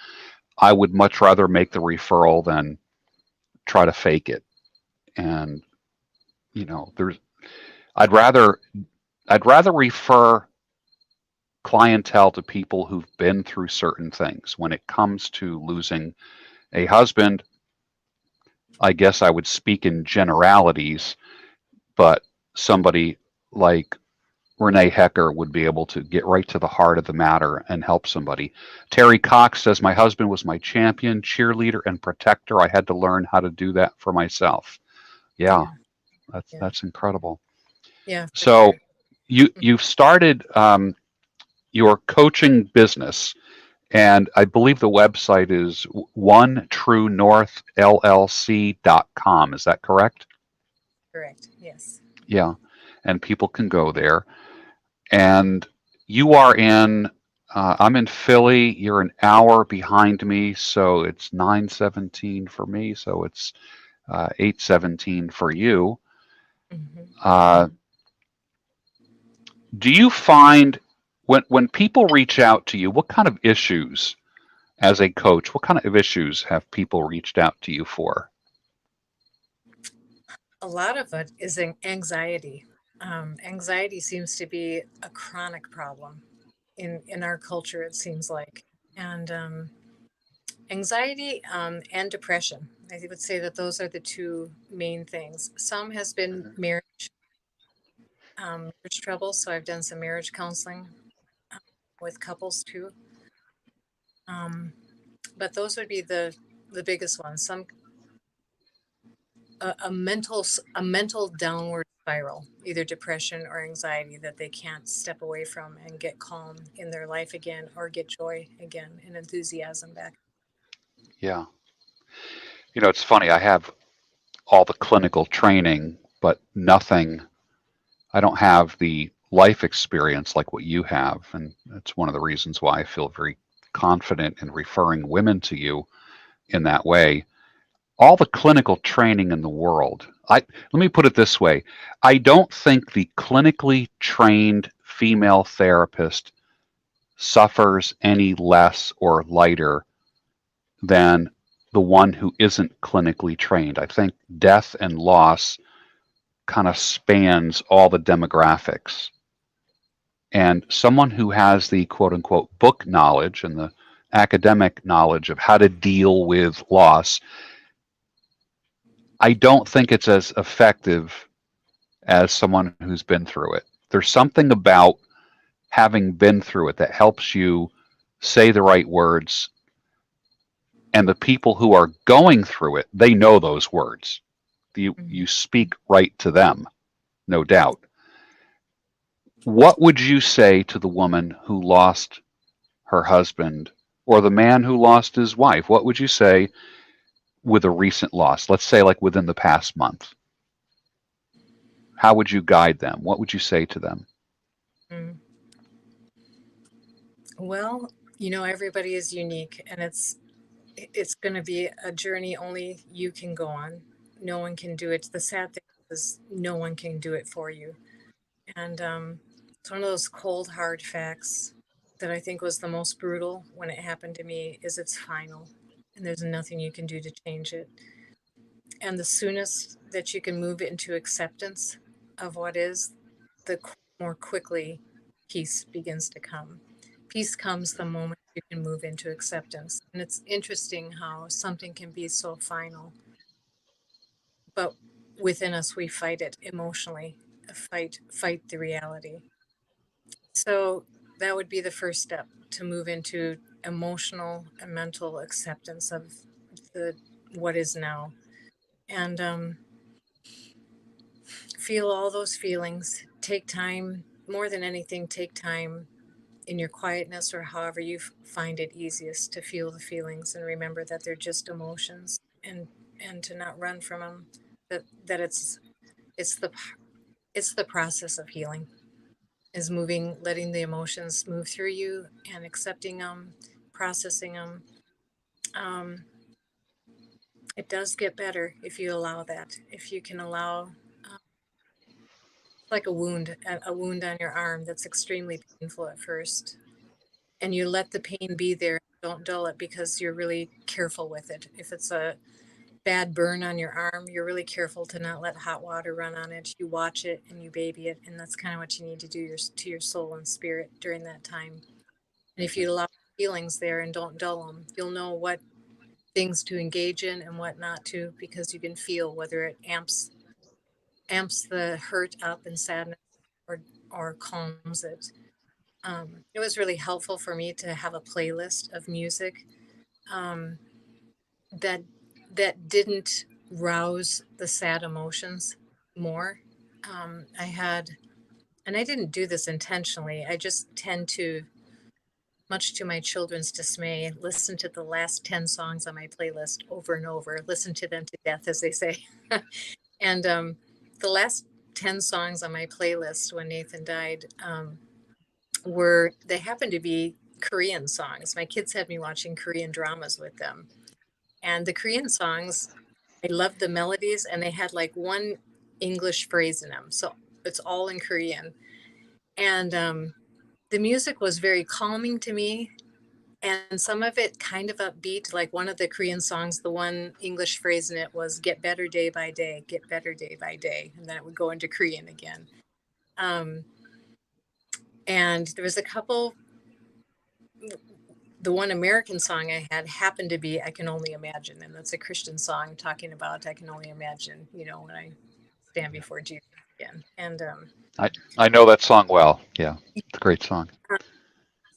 I would much rather make the referral than try to fake it. And there's I'd rather I'd rather refer clientele to people who've been through certain things. When it comes to losing a husband, I guess I would speak in generalities, but somebody like Renee Hecker would be able to get right to the heart of the matter and help somebody. Terry Cox says, my husband was my champion, cheerleader, and protector. I had to learn how to do that for myself. Yeah, Yeah, yeah, that's incredible. yeah, for So sure. you've started your coaching business, and I believe the website is onetruenorthllc.com. Is that correct? Correct. Yes. Yeah, and people can go there. And you are in. I'm in Philly. You're an hour behind me, so it's 9:17 for me. So it's 8:17 for you. Hmm. Uh, do you find when people reach out to you, what kind of issues as a coach? What kind of issues have people reached out to you for? A lot of it is anxiety. Anxiety seems to be a chronic problem in our culture. It seems like, and anxiety and depression. I would say that those are the two main things. Some has been marriage trouble, so I've done some marriage counseling um, with couples too. Um, but those would be the biggest ones. Some a mental downward spiral, either depression or anxiety that they can't step away from and get calm in their life again, or get joy again and enthusiasm back. Yeah, it's funny. I have all the clinical training, but nothing. I don't have the life experience like what you have, and that's one of the reasons why I feel very confident in referring women to you in that way. All the clinical training in the world. Let me put it this way. I don't think the clinically trained female therapist suffers any less or lighter than the one who isn't clinically trained. I think death and loss kind of spans all the demographics. And someone who has the quote unquote book knowledge and the academic knowledge of how to deal with loss, I don't think it's as effective as someone who's been through it. There's something about having been through it that helps you say the right words. And the people who are going through it, they know those words. You Mhm. speak right to them, no doubt. What would you say to the woman who lost her husband or the man who lost his wife? What would you say with a recent loss? Let's say, like within the past month. How would you guide them? What would you say to them? Mm. Well, everybody is unique, and it's going to be a journey only you can go on. No one can do it. The sad thing is, no one can do it for you. And it's one of those cold, hard facts that I think was the most brutal when it happened to me is it's final, and there's nothing you can do to change it. And the soonest that you can move into acceptance of what is, the more quickly peace begins to come. Peace comes the moment you can move into acceptance. And it's interesting how something can be so final, but within us we fight it emotionally, fight the reality. So that would be the first step, to move into emotional and mental acceptance of the what is now. and feel all those feelings. Take time, more than anything, take time in your quietness or however you find it easiest to feel the feelings and remember that they're just emotions, and to not run from them. That it's the it's the process of healing, is moving, letting the emotions move through you and accepting them, processing them. Um, it does get better if you allow that. If you can allow, like a wound on your arm that's extremely painful at first, and you let the pain be there. Don't dull it because you're really careful with it. If it's a bad burn on your arm, you're really careful to not let hot water run on it. You watch it and you baby it, and that's kind of what you need to do to your soul and spirit during that time. And if you allow feelings there and don't dull them, you'll know what things to engage in and what not to, because you can feel whether it amps the hurt up and sadness, or calms it. It was really helpful for me to have a playlist of music, um, that didn't rouse the sad emotions more. I had, and I didn't do this intentionally. I just tend to, much to my children's dismay, listen to the last 10 songs on my playlist over and over, listen to them to death, as they say. And the last 10 songs on my playlist when Nathan died, they happened to be Korean songs. My kids had me watching Korean dramas with them. And the Korean songs, I loved the melodies, and they had like one English phrase in them. So it's all in Korean. And the music was very calming to me. And some of it kind of upbeat, like one of the Korean songs, the one English phrase in it was "get better day by day, get better day by day," and then it would go into Korean again. Um, and there was a couple. The one American song I had happened to be "I Can Only Imagine," and that's a Christian song talking about I can only imagine, when I stand before Jesus again. And I I know that song well. Yeah, it's a great song.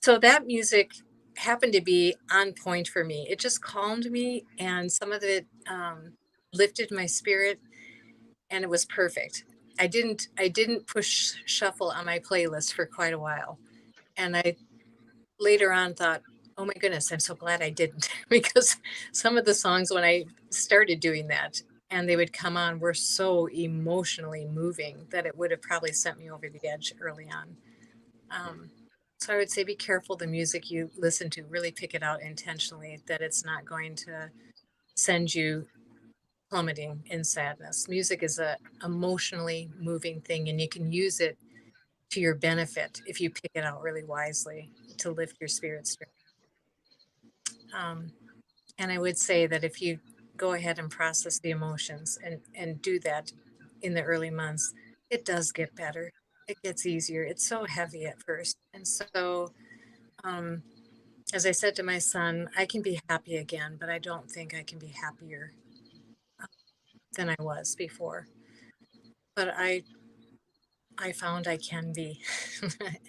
so that music happened to be on point for me. It just calmed me, and some of it lifted my spirit, and it was perfect. I didn't push shuffle on my playlist for quite a while, and I later on thought, oh my goodness, I'm so glad I didn't, because some of the songs when I started doing that and they would come on were so emotionally moving that it would have probably sent me over the edge early on. Um, so I would say be careful the music you listen to, really pick it out intentionally, that it's not going to send you plummeting in sadness. Music is a emotionally moving thing, and you can use it to your benefit if you pick it out really wisely to lift your spirits. Um, and I would say that if you go ahead and process the emotions and do that in the early months, it does get better. It gets easier. It's so heavy at first. And so, um, as I said to my son, I can be happy again, but I don't think I can be happier than I was before. But I found I can be.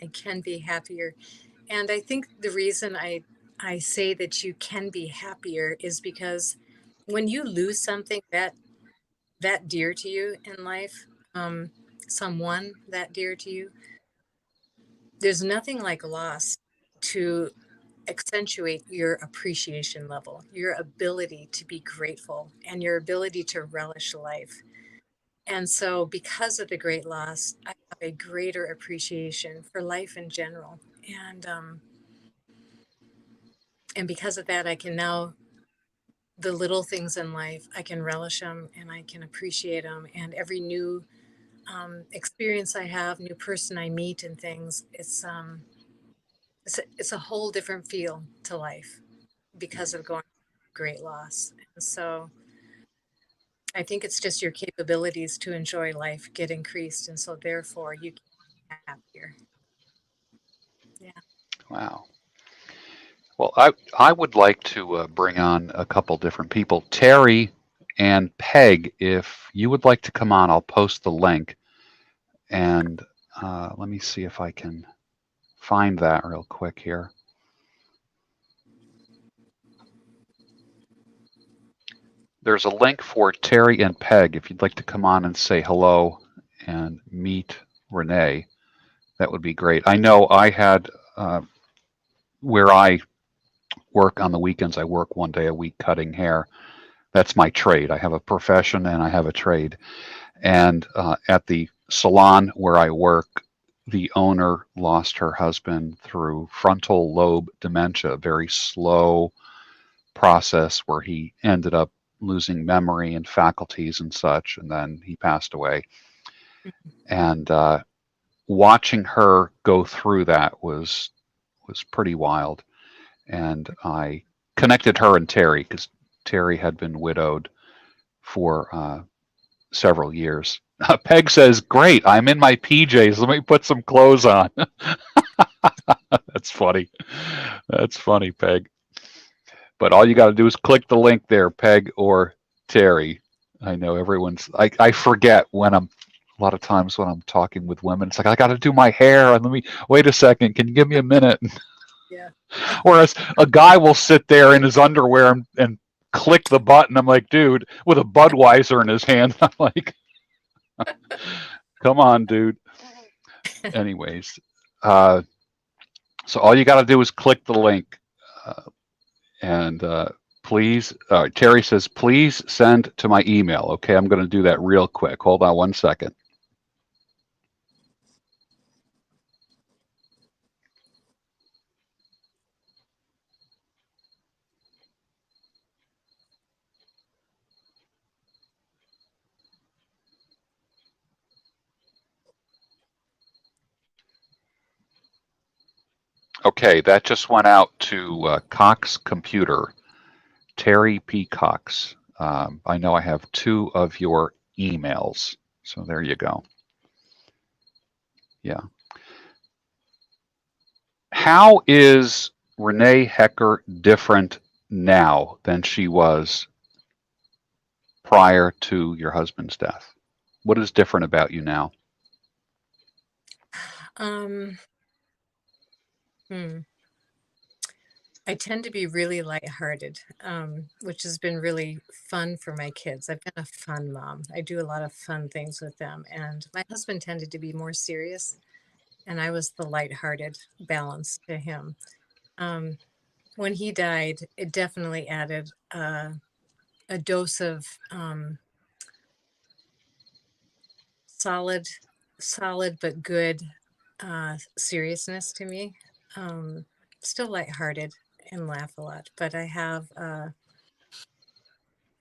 I can be happier. And I think the reason I say that you can be happier is because when you lose something that dear to you in life, um, someone that dear to you, there's nothing like loss to accentuate your appreciation level, your ability to be grateful, and your ability to relish life. And so, because of the great loss, I have a greater appreciation for life in general. And because of that, I can now, the little things in life, I can relish them and I can appreciate them. And every new experience I have, new person I meet, and things, it's a whole different feel to life because of going through great loss. And so I think it's just your capabilities to enjoy life get increased, and so therefore you can be happier. Yeah. Wow. Well, I would like to bring on a couple different people. Terry and Peg, if you would like to come on, I'll post the link. And let me see if I can find that real quick here. There's a link for Terry and Peg if you'd like to come on and say hello and meet Renee. That would be great. I know I had where I work on the weekends. I work one day a week cutting hair. That's my trade. I have a profession and I have a trade. And at the salon where I work, the owner lost her husband through frontal lobe dementia, a very slow process where he ended up losing memory and faculties and such, and then he passed away. And watching her go through that was pretty wild. And I connected her and Terry because Terry had been widowed for several years. Peg says, "Great, I'm in my PJs. Let me put some clothes on." That's funny. That's funny, Peg. But all you got to do is click the link there, Peg or Terry. I know everyone's. I forget when I'm. A lot of times when I'm talking with women, it's like I got to do my hair, and let me wait a second. Can you give me a minute? Yeah. Whereas a guy will sit there in his underwear and click the button. I'm like, dude, with a Budweiser in his hand. I'm like, come on, dude. Anyways, uh, so all you got to do is click the link. And please, Terry says, please send to my email. Okay, I'm going to do that real quick. Hold on one second. Okay, that just went out to Cox Computer, Terry P. Cox. I know I have 2 of your emails. So there you go. Yeah. How is Renee Hecker different now than she was prior to your husband's death? What is different about you now? Um, hmm. I tend to be really lighthearted, which has been really fun for my kids. I've been a fun mom. I do a lot of fun things with them. And my husband tended to be more serious, and I was the lighthearted balance to him. Um, when he died, it definitely added a dose of solid, solid but good seriousness to me. Um, Still lighthearted and laugh a lot, but I have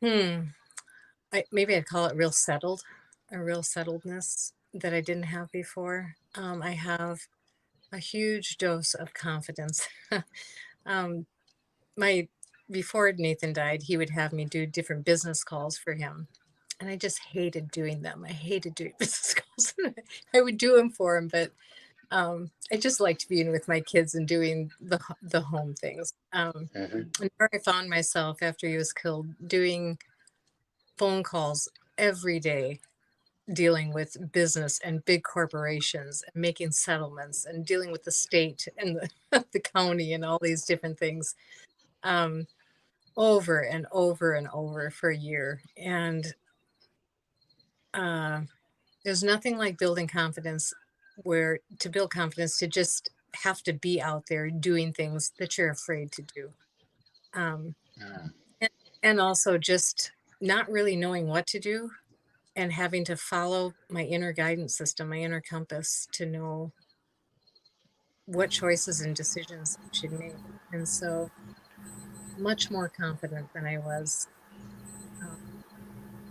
hmm, maybe I'd call it real settled, a real settledness that I didn't have before. I have a huge dose of confidence. um, my Before Nathan died, he would have me do different business calls for him, and I just hated doing them. I hated doing business calls. I would do them for him, but I just liked being with my kids and doing the home things. And where I found myself after he was killed, doing phone calls every day, dealing with business and big corporations and making settlements and dealing with the state and the county and all these different things, um, over and over and over for a year. And uh, there's nothing like building confidence, where to build confidence to just have to be out there doing things that you're afraid to do. Um, and, and also just not really knowing what to do and having to follow my inner guidance system, my inner compass, to know what choices and decisions I should make. And so much more confident than I was um,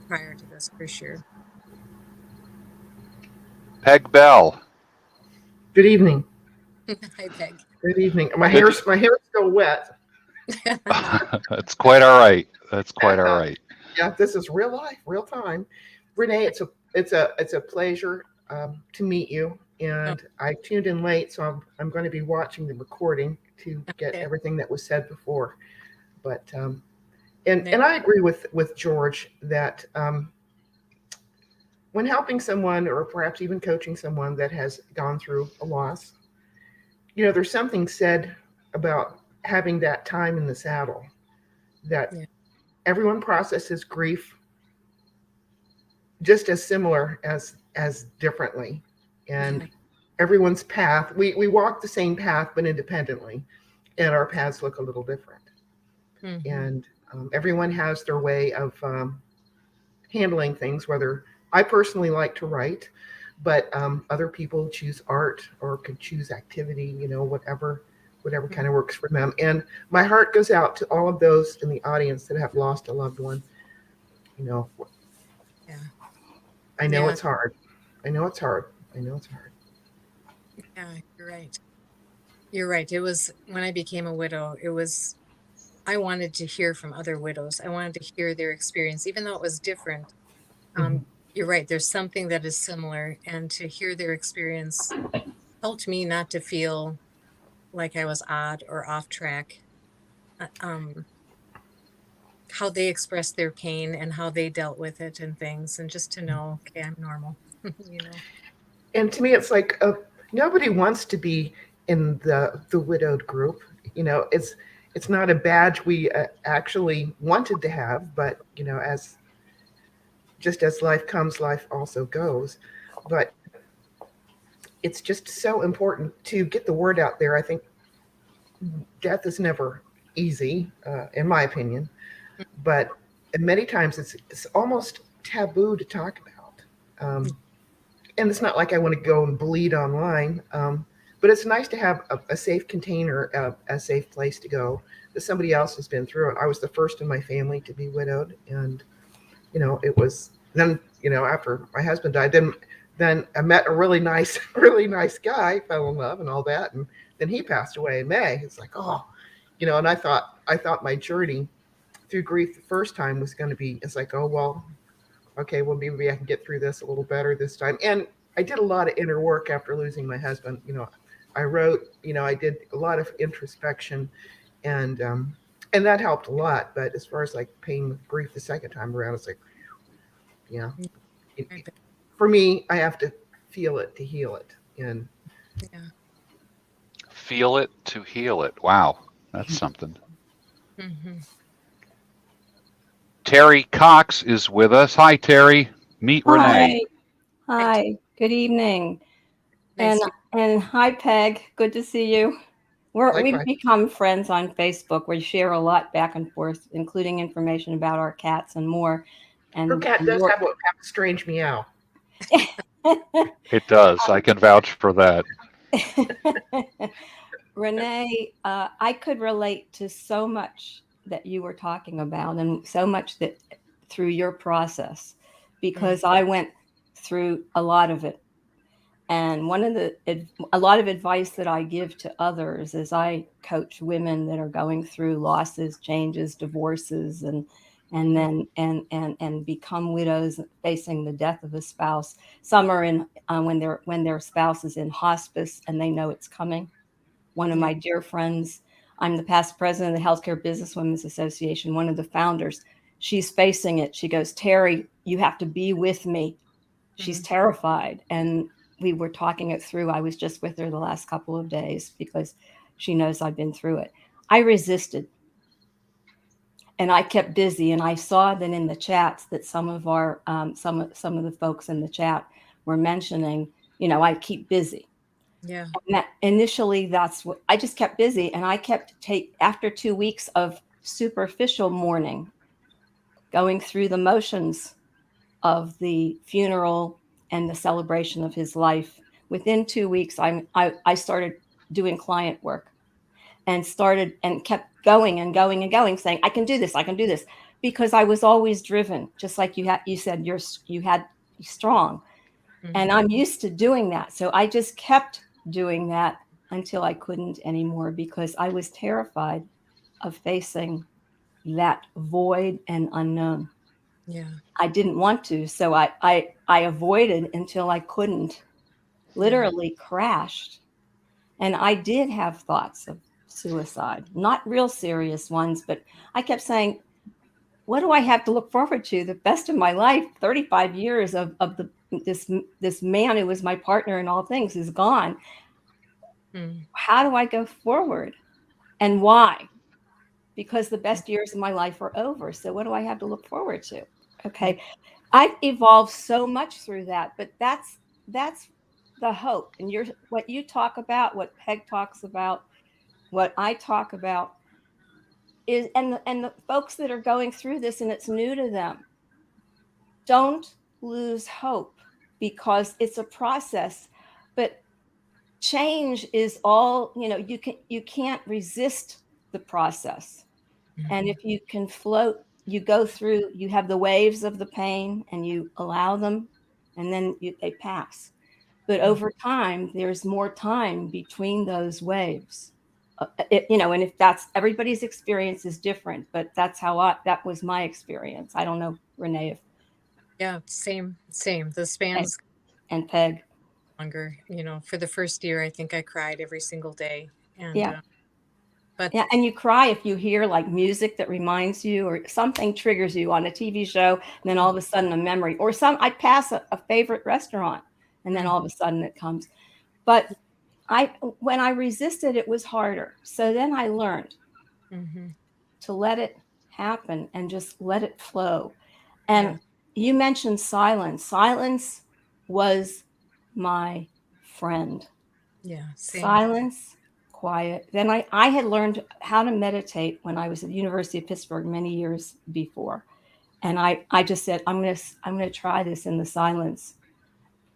prior to this, for sure. Peg Bell. Good evening. Hi, Peg. Good evening. Good. My hair's still wet. That's quite all right. That's quite all right. Yeah, this is real life, real time. Renee, it's a pleasure to meet you. Oh, And I tuned in late, so I'm going to be watching the recording to get okay. everything that was said before. But and Thank- I agree with George that when helping someone or perhaps even coaching someone that has gone through a loss, there's something said about having that time in the saddle that Yeah. everyone processes grief just as similar as differently, and everyone's path, we walk the same path but independently, and our paths look a little different. And everyone has their way of handling things. Whether I personally like to write, but other people choose art or could choose activity, whatever kind of works for them. And my heart goes out to all of those in the audience that have lost a loved one. I know it's hard. I know it's hard. Yeah, you're right. You're right. It was when I became a widow, I wanted to hear from other widows. I wanted to hear their experience, even though it was different. You're right. There's something that is similar, and to hear their experience helped me not to feel like I was odd or off track. How they expressed their pain and how they dealt with it and things, and just to know, okay, I'm normal. And to me, it's like nobody wants to be in the widowed group. It's not a badge we actually wanted to have, but as life comes, life also goes. But it's just so important to get the word out there. I think death is never easy, in my opinion, but many times it's almost taboo to talk about. And it's not like I want to go and bleed online, but it's nice to have a safe container, a safe place to go that somebody else has been through it. I was the first in my family to be widowed, and it was then after my husband died, then I met a really nice guy, fell in love and all that, and then he passed away in May. It's like, and I thought my journey through grief the first time was going to be, it's like, oh well, okay, well, maybe I can get through this a little better this time. And I did a lot of inner work after losing my husband. I wrote, I did a lot of introspection, and that helped a lot. But as far as like pain with grief the second time around, it's like, for me, I have to feel it to heal it. And feel it to heal it. Wow, that's something. Terry Cox is with us. Hi, Terry. Meet Renee. Hi. Good evening. Nice and hi, Peg. Good to see you. We've become friends on Facebook. We share a lot back and forth, including information about our cats and more. And her cat does have a strange meow. It does. I can vouch for that. Renee, I could relate to so much that you were talking about, and so much that through your process, because I went through a lot of it. And a lot of advice that I give to others is I coach women that are going through losses, changes, divorces, and become widows, facing the death of a spouse. Some are in when their spouse is in hospice and they know it's coming. One of my dear friends, I'm the past president of the Healthcare Businesswomen's Association, one of the founders. She's facing it. She goes, Terry, you have to be with me. She's terrified. And we were talking it through. I was just with her the last couple of days because she knows I've been through it. I resisted. And I kept busy. And I saw that in the chats that some of our some of the folks in the chat were mentioning, I keep busy. Yeah. And initially, that's what I just kept busy, and I kept after 2 weeks of superficial mourning, going through the motions of the funeral and the celebration of his life. Within 2 weeks, I started doing client work, and kept going and going and going, saying, I can do this, because I was always driven, just like you said, you had strong. And I'm used to doing that. So I just kept doing that until I couldn't anymore, because I was terrified of facing that void and unknown. Yeah. I didn't want to. So I avoided until I couldn't, literally crashed. And I did have thoughts of suicide, not real serious ones, but I kept saying, what do I have to look forward to? The best of my life, 35 years of this man who was my partner in all things is gone. How do I go forward? And why? because the best years of my life are over. So what do I have to look forward to? Okay. I've evolved so much through that, but that's the hope. And what you talk about, what Peg talks about, what I talk about is, and the folks that are going through this and it's new to them, don't lose hope, because it's a process. But change is all, you can't resist the process. And if you can float, you go through, you have the waves of the pain and you allow them, and then they pass. But over time, there's more time between those waves. And if that's everybody's experience is different, but that's that was my experience. I don't know, Renee, if Yeah, same. The spans and Peg. longer. For the first year, I think I cried every single day. And Yeah. but Yeah, and you cry if you hear like music that reminds you, or something triggers you on a TV show, and then all of a sudden a memory, or I pass a favorite restaurant, and then all of a sudden it comes. But when I resisted, it was harder. So then I learned to let it happen and just let it flow. And you mentioned silence. Silence was my friend. yeah, same. Silence, quiet. Then I had learned how to meditate when I was at the University of Pittsburgh many years before. And I just said, I'm gonna try this in the silence,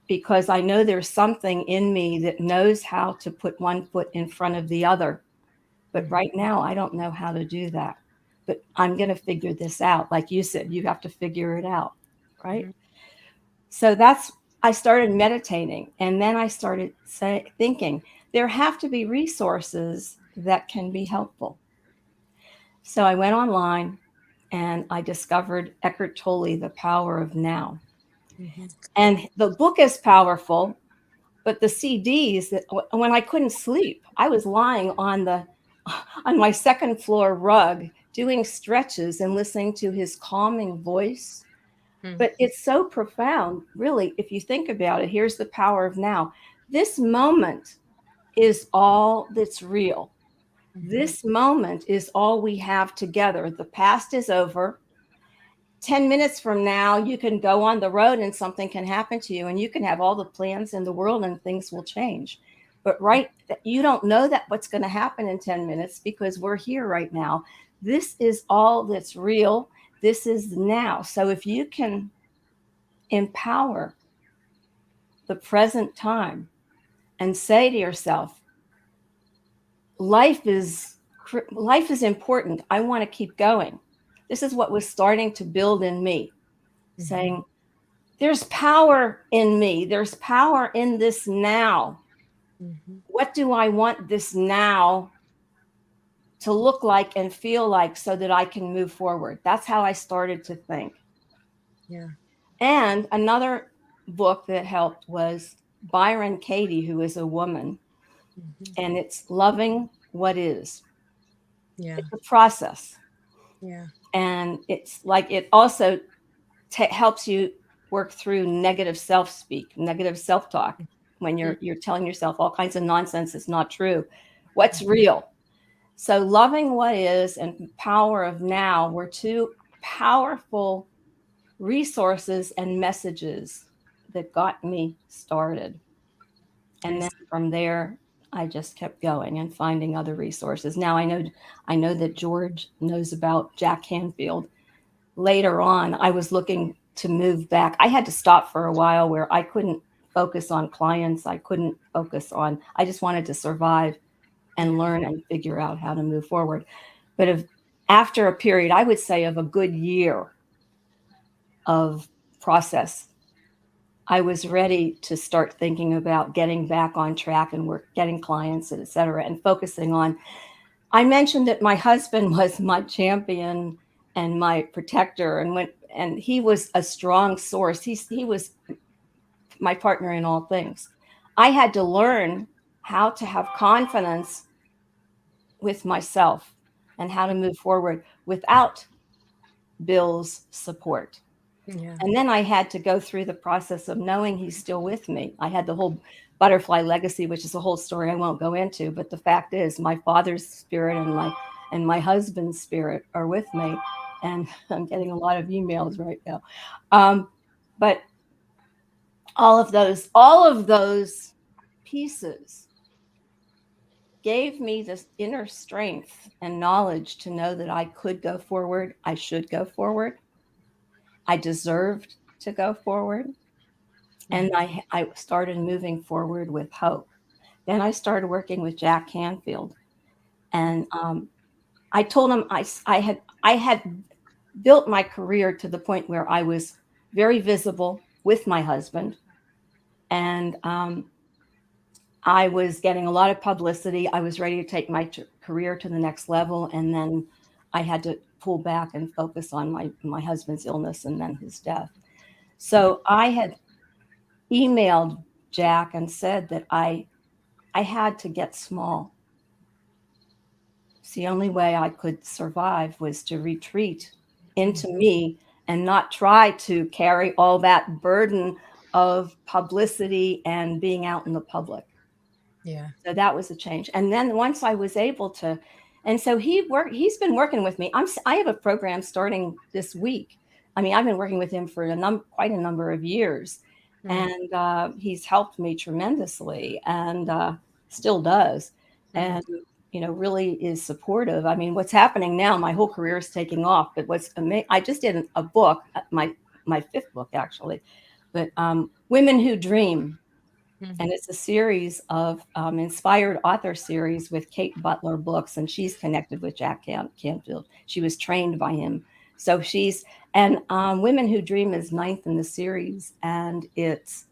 because I know there's something in me that knows how to put one foot in front of the other. But right now, I don't know how to do that. But I'm going to figure this out. Like you said, you have to figure it out, right? So I started meditating. And then I started thinking, there have to be resources that can be helpful. So I went online and I discovered Eckhart Tolle, The Power of Now. And the book is powerful, but the CDs, that when I couldn't sleep, I was lying on my second floor rug doing stretches and listening to his calming voice. But it's so profound, really, if you think about it. Here's the power of now. This moment is all that's real. This moment is all we have together. The past is over. 10 minutes from now, you can go on the road and something can happen to you, and you can have all the plans in the world and things will change. But you don't know that what's going to happen in 10 minutes, because we're here right now. This is all that's real. This is now. So if you can empower the present time and say to yourself, life is important. I want to keep going. This is what was starting to build in me, saying, there's power in me. There's power in this now. What do I want this now to look like and feel like, so that I can move forward? That's how I started to think. Yeah. And another book that helped was Byron Katie, who is a woman, and it's Loving What Is. Yeah. It's a process. Yeah. And it's like, it also helps you work through negative self-speak, negative self-talk, when you're telling yourself all kinds of nonsense that's not true. What's real? So Loving What Is and Power of Now were two powerful resources and messages that got me started. And then from there, I just kept going and finding other resources. Now I know that George knows about Jack Canfield. Later on, I was looking to move back. I had to stop for a while where I couldn't focus on clients. I just wanted to survive and learn and figure out how to move forward. But after a period, I would say, of a good year of process, I was ready to start thinking about getting back on track and getting clients, et cetera, and focusing on. I mentioned that my husband was my champion and my protector, and he was a strong source. He was my partner in all things. I had to learn how to have confidence with myself and how to move forward without Bill's support. Yeah. And then I had to go through the process of knowing he's still with me. I had the whole butterfly legacy, which is a whole story I won't go into. But the fact is, my father's spirit and my husband's spirit are with me. And I'm getting a lot of emails right now. But all of those pieces gave me this inner strength and knowledge to know that I could go forward. I should go forward. I deserved to go forward. And I started moving forward with hope. Then I started working with Jack Canfield. And I told him I had built my career to the point where I was very visible with my husband. And I was getting a lot of publicity. I was ready to take my career to the next level. And then I had to pull back and focus on my husband's illness and then his death. So I had emailed Jack and said that I had to get small. It's the only way I could survive was to retreat into me and not try to carry all that burden of publicity and being out in the public. Yeah. So that was a change. And then once I was able to, and so he's been working with me. I have a program starting this week. I mean, I've been working with him for quite a number of years, and he's helped me tremendously, and still does, and really is supportive. I mean, what's happening now? My whole career is taking off. But what's amazing? I just did a book, my fifth book actually, but Women Who Dream. And it's a series of inspired author series with Kate Butler Books, and she's connected with Jack Canfield. She was trained by him. So Women Who Dream is 9th in the series, and it's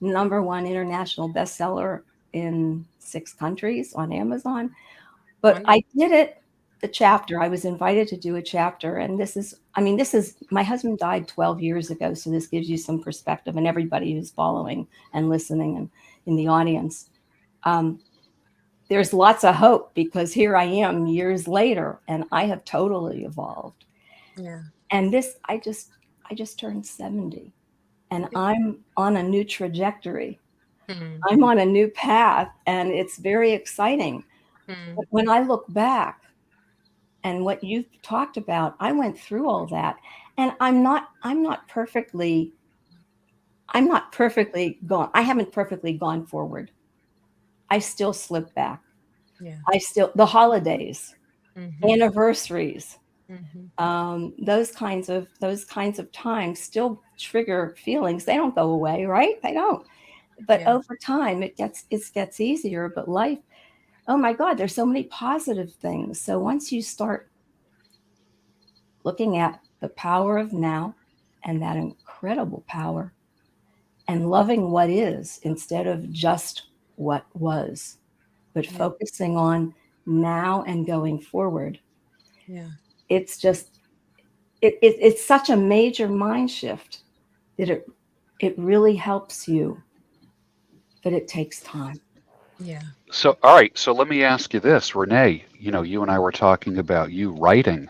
#1 international bestseller in 6 countries on Amazon. But I did the chapter. I was invited to do a chapter, and this is my husband died 12 years ago, so this gives you some perspective, and everybody who's following and listening and in the audience. There's lots of hope, because here I am years later, and I have totally evolved. Yeah. And I just turned 70, and I'm on a new trajectory. I'm on a new path, and it's very exciting. But when I look back, and what you've talked about, I went through all that, and I'm not perfectly gone. I haven't perfectly gone forward. I still slip back. Yeah. The holidays, anniversaries, those kinds of times still trigger feelings. They don't go away, right? They don't. But over time, it gets easier. But life, oh my God, there's so many positive things. So once you start looking at the power of now and that incredible power, and loving what is instead of just what was, but focusing on now and going forward. Yeah. It's just, it's such a major mind shift that it really helps you, but it takes time. Yeah. So, all right. So let me ask you this, Renee. You and I were talking about you writing,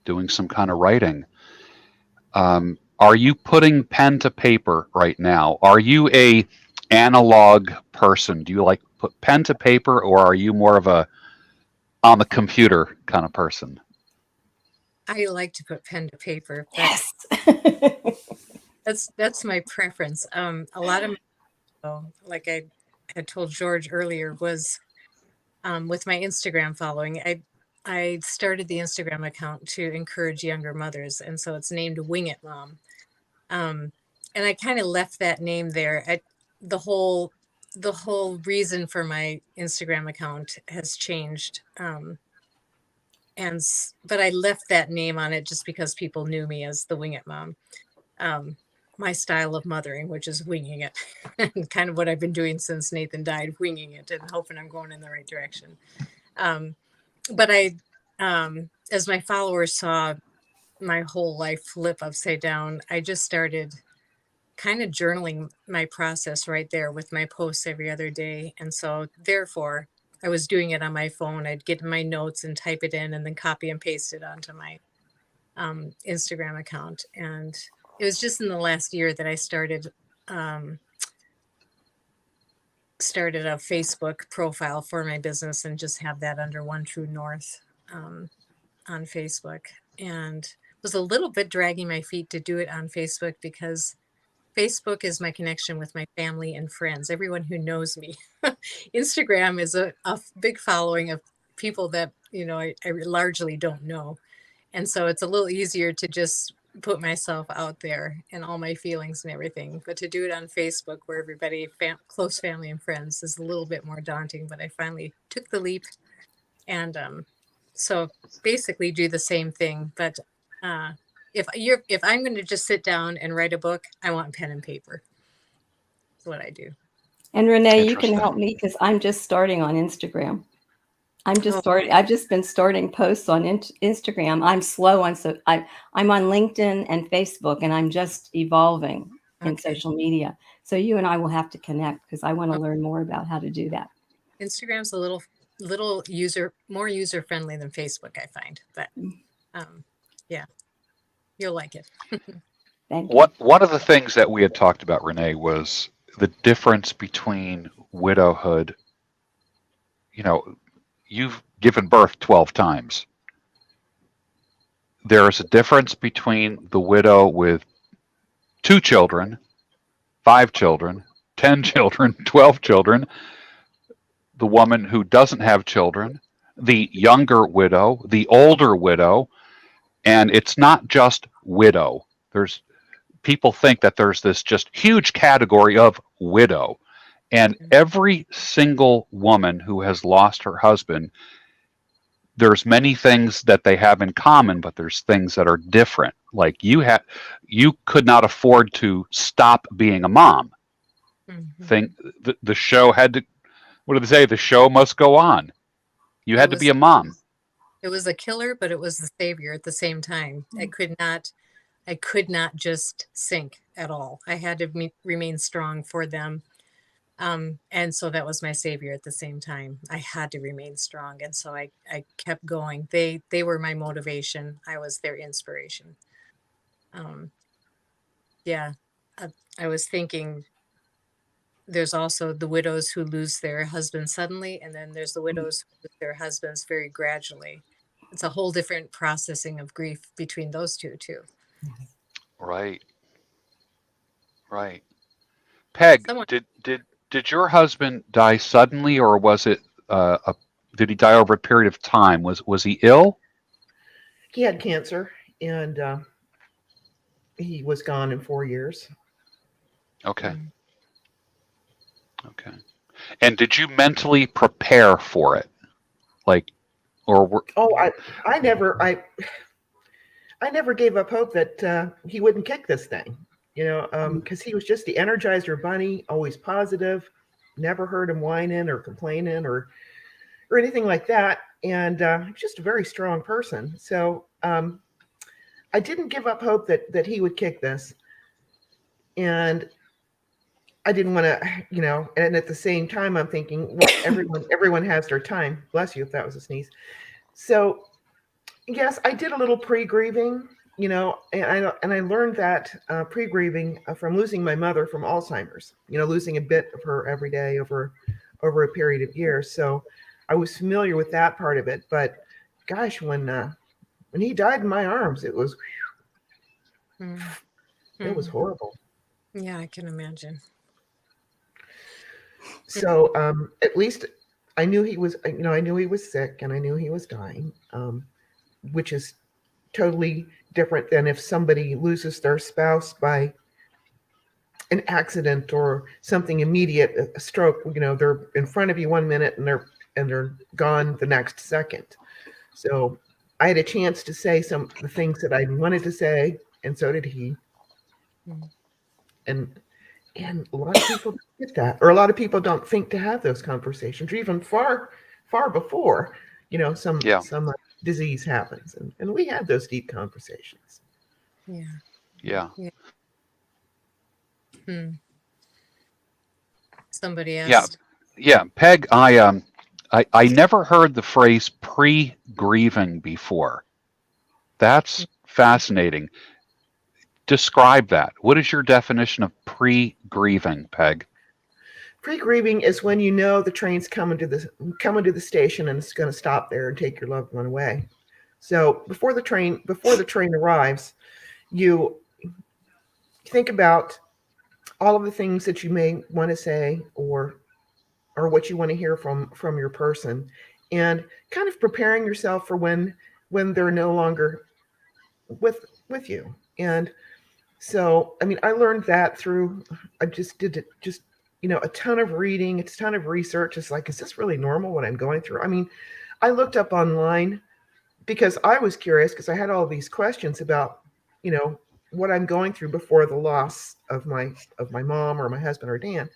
doing some kind of writing. Are you putting pen to paper right now? Are you a analog person? Do you like put pen to paper, or are you more of a on the computer kind of person? I like to put pen to paper. Yes. That's my preference. A lot of like I had told George earlier, was with my Instagram following. I started the Instagram account to encourage younger mothers, and so it's named Wing It Mom. And I kind of left that name there. The whole reason for my Instagram account has changed. But I left that name on it just because people knew me as the Wing It Mom. My style of mothering, which is winging it, and kind of what I've been doing since Nathan died, winging it and hoping I'm going in the right direction. But as my followers saw my whole life flip upside down, I just started kind of journaling my process right there with my posts every other day. And so therefore I was doing it on my phone. I'd get my notes and type it in and then copy and paste it onto my Instagram account. And it was just in the last year that I started a Facebook profile for my business and just have that under One True North. on Facebook, and was a little bit dragging my feet to do it on Facebook because Facebook is my connection with my family and friends, everyone who knows me. Instagram is a big following of people that, I largely don't know. And so it's a little easier to just put myself out there and all my feelings and everything. But to do it on Facebook where everybody, close family and friends, is a little bit more daunting. But I finally took the leap. And so basically do the same thing. But if I'm going to just sit down and write a book, I want pen and paper. That's what I do. And Renee, you can Interesting. help me because I'm just starting on Instagram. I'm just Oh. starting. I've just been starting posts on Instagram. I'm slow on I'm on LinkedIn and Facebook, and I'm just evolving in Okay. social media. So you and I will have to connect because I want to learn more about how to do that. Instagram's a little more user friendly than Facebook, I find. But yeah, you'll like it. Thank you. One of the things that we had talked about, Renee, was the difference between widowhood. You've given birth 12 times. There is a difference between the widow with 2 children, 5 children, 10 children, 12 children, the woman who doesn't have children, the younger widow, the older widow, and it's not just widow. People think that there's this just huge category of widow. And every single woman who has lost her husband, there's many things that they have in common, but there's things that are different. Like you could not afford to stop being a mom. The show had to, what do they say? The show must go on. You had to be a mom. It was a killer, but it was the savior at the same time. I could not just sink at all. I had to remain strong for them. And so that was my savior at the same time. I had to remain strong. And so I kept going. They were my motivation. I was their inspiration. Yeah. I was thinking there's also the widows who lose their husbands suddenly. And then there's the widows who lose their husbands very gradually. It's a whole different processing of grief between those two too. Right. Peg, Someone- did your husband die suddenly, or was it did he die over a period of time? Was he ill? He had cancer, and he was gone in 4 years. Okay. And did you mentally prepare for it? I never gave up hope that he wouldn't kick this thing, because he was just the Energizer Bunny, always positive, never heard him whining or complaining or anything like that. And just a very strong person. So I didn't give up hope that he would kick this. And I didn't want to, and at the same time, I'm thinking, well, everyone has their time. Bless you if that was a sneeze. So yes, I did a little pre-grieving, and I learned that pre-grieving from losing my mother from Alzheimer's, losing a bit of her every day over a period of years. So I was familiar with that part of it. But gosh, when he died in my arms, it was it was horrible. Yeah, I can imagine. So at least I knew he was, I knew he was sick and I knew he was dying, which is totally different than if somebody loses their spouse by an accident or something immediate, a stroke. They're in front of you 1 minute and they're gone the next second. So I had a chance to say some of the things that I wanted to say, and so did he. And a lot of people don't get that, or a lot of people don't think to have those conversations, or even far before, some disease happens. And we had those deep conversations. Yeah. Somebody asked. Yeah. Peg, I never heard the phrase pre-grieving before. That's fascinating. Describe that. What is your definition of pre-grieving, Peg? Pre-grieving is when the train's coming to the station and it's going to stop there and take your loved one away. So before the train arrives, you think about all of the things that you may want to say, or what you want to hear from your person, and kind of preparing yourself for when they're no longer with you. And so, I mean, I learned that through, I just did it, just, a ton of reading, a ton of research. It's like, is this really normal what I'm going through? I mean, I looked up online because I was curious, because I had all these questions about, what I'm going through before the loss of my mom or my husband or Dan.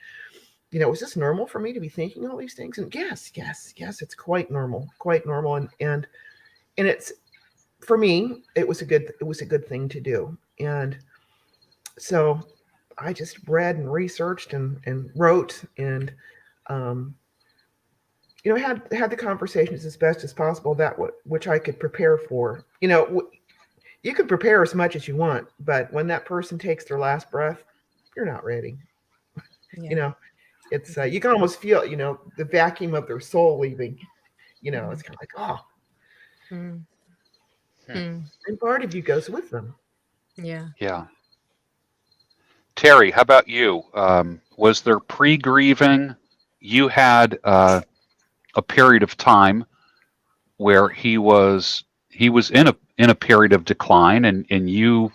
Is this normal for me to be thinking all these things? And yes, it's quite normal, and it's, for me, it was a good thing to do. And so I just read and researched and wrote, and um, had the conversations as best as possible, which I could prepare for. You can prepare as much as you want, but when that person takes their last breath, you're not ready. Yeah. It's you can almost feel the vacuum of their soul leaving. It's kind of like, oh, Mm. Hmm. Mm. and part of you goes with them. Yeah. Yeah. Terry, how about you? Was there pre-grieving? You had a period of time where he was in a period of decline, and you,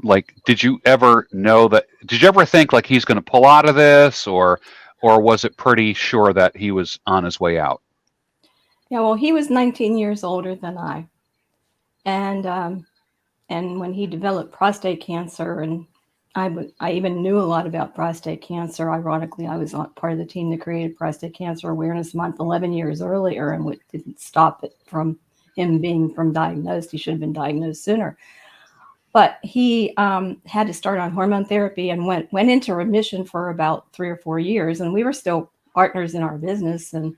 like, did you ever know that? Did you ever think like he's going to pull out of this, or was it pretty sure that he was on his way out? Yeah, well, he was 19 years older than I, and when he developed prostate cancer, and I even knew a lot about prostate cancer. Ironically, I was part of the team that created Prostate Cancer Awareness Month 11 years earlier, and what didn't stop it from him being diagnosed. He should have been diagnosed sooner. But he had to start on hormone therapy and went into remission for about 3 or 4 years, and we were still partners in our business. And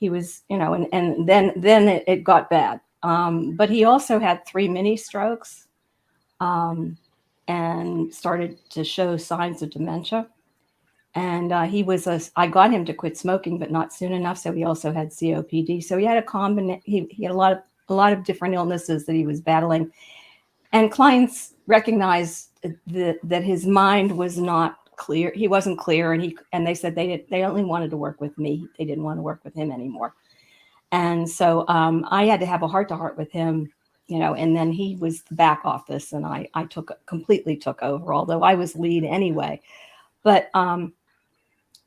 he was, and then it got bad. But he also had 3 mini strokes, and started to show signs of dementia. And I got him to quit smoking, but not soon enough. So he also had COPD. So he had he had a lot of different illnesses that he was battling. And clients recognized that his mind was not clear. He wasn't clear, and they said they only wanted to work with me. They didn't want to work with him anymore. And so I had to have a heart-to-heart with him, and then he was the back office, and I completely took over, although I was lead anyway. But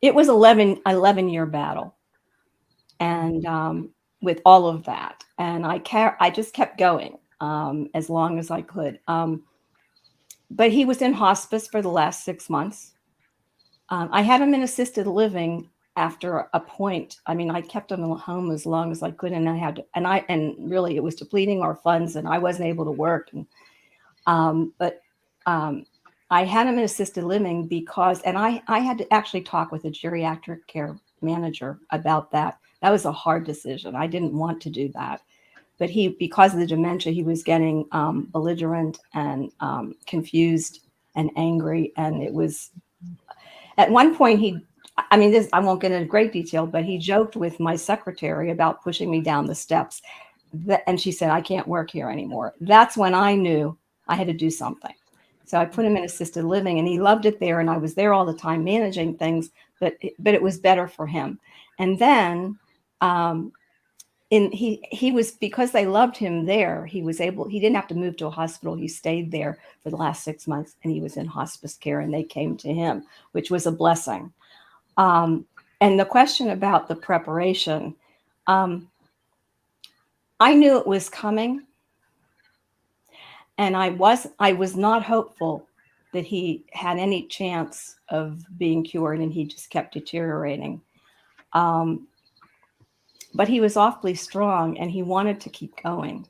it was 11-year battle, and with all of that, and I just kept going as long as I could. But he was in hospice for the last 6 months. I had him in assisted living after a point. I mean, I kept him home as long as I could, and and really it was depleting our funds, and I wasn't able to work. But I had him in assisted living because, and I had to actually talk with a geriatric care manager about that. That was a hard decision. I didn't want to do that. But because of the dementia, he was getting belligerent and confused and angry. And it was, at one point, I won't get into great detail, but he joked with my secretary about pushing me down the steps. And she said, I can't work here anymore. That's when I knew I had to do something. So I put him in assisted living, and he loved it there. And I was there all the time managing things, but it was better for him. And then he was, because they loved him there, he didn't have to move to a hospital. He stayed there for the last 6 months, and he was in hospice care, and they came to him, which was a blessing. And the question about the preparation, I knew it was coming, and I was not hopeful that he had any chance of being cured, and he just kept deteriorating. But he was awfully strong, and he wanted to keep going.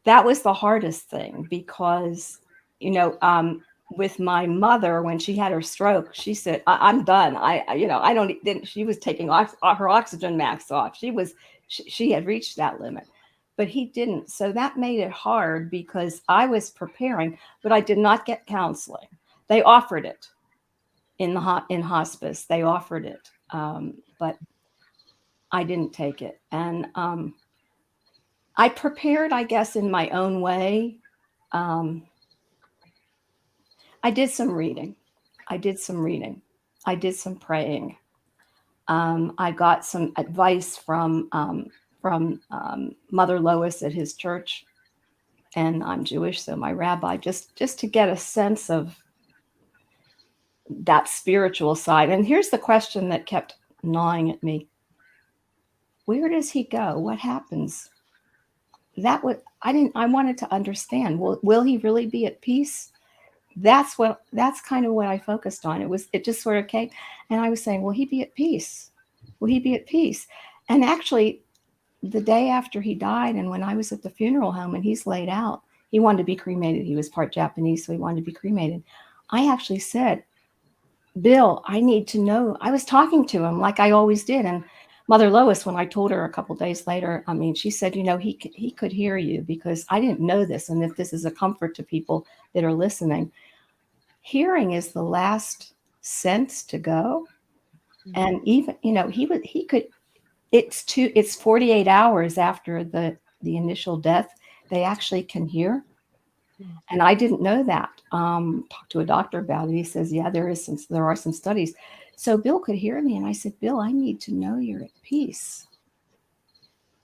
That was the hardest thing because, with my mother, when she had her stroke, she said, I'm done. She was taking her oxygen mask off. She had reached that limit, but he didn't. So that made it hard because I was preparing, but I did not get counseling. They offered it in hospice. They offered it. But I didn't take it. And I prepared, I guess, in my own way. I did some reading. I did some praying. I got some advice from Mother Lois at his church, and I'm Jewish, so my rabbi, just to get a sense of that spiritual side. And here's the question that kept gnawing at me: where does he go? What happens? I wanted to understand. Will he really be at peace? That's kind of what I focused on. It just sort of came, and I was saying, will he be at peace? Will he be at peace? And actually, the day after he died, and when I was at the funeral home and he's laid out, he wanted to be cremated. He was part Japanese, so he wanted to be cremated. I actually said, Bill, I need to know. I was talking to him like I always did. And Mother Lois, when I told her a couple of days later, I mean, she said, he could hear you, because I didn't know this. And if this is a comfort to people that are listening, hearing is the last sense to go. And even, he could, it's 48 hours after the initial death, they actually can hear. And I didn't know that. Talked to a doctor about it. He says, yeah, there are some studies. So Bill could hear me. And I said, Bill, I need to know you're at peace.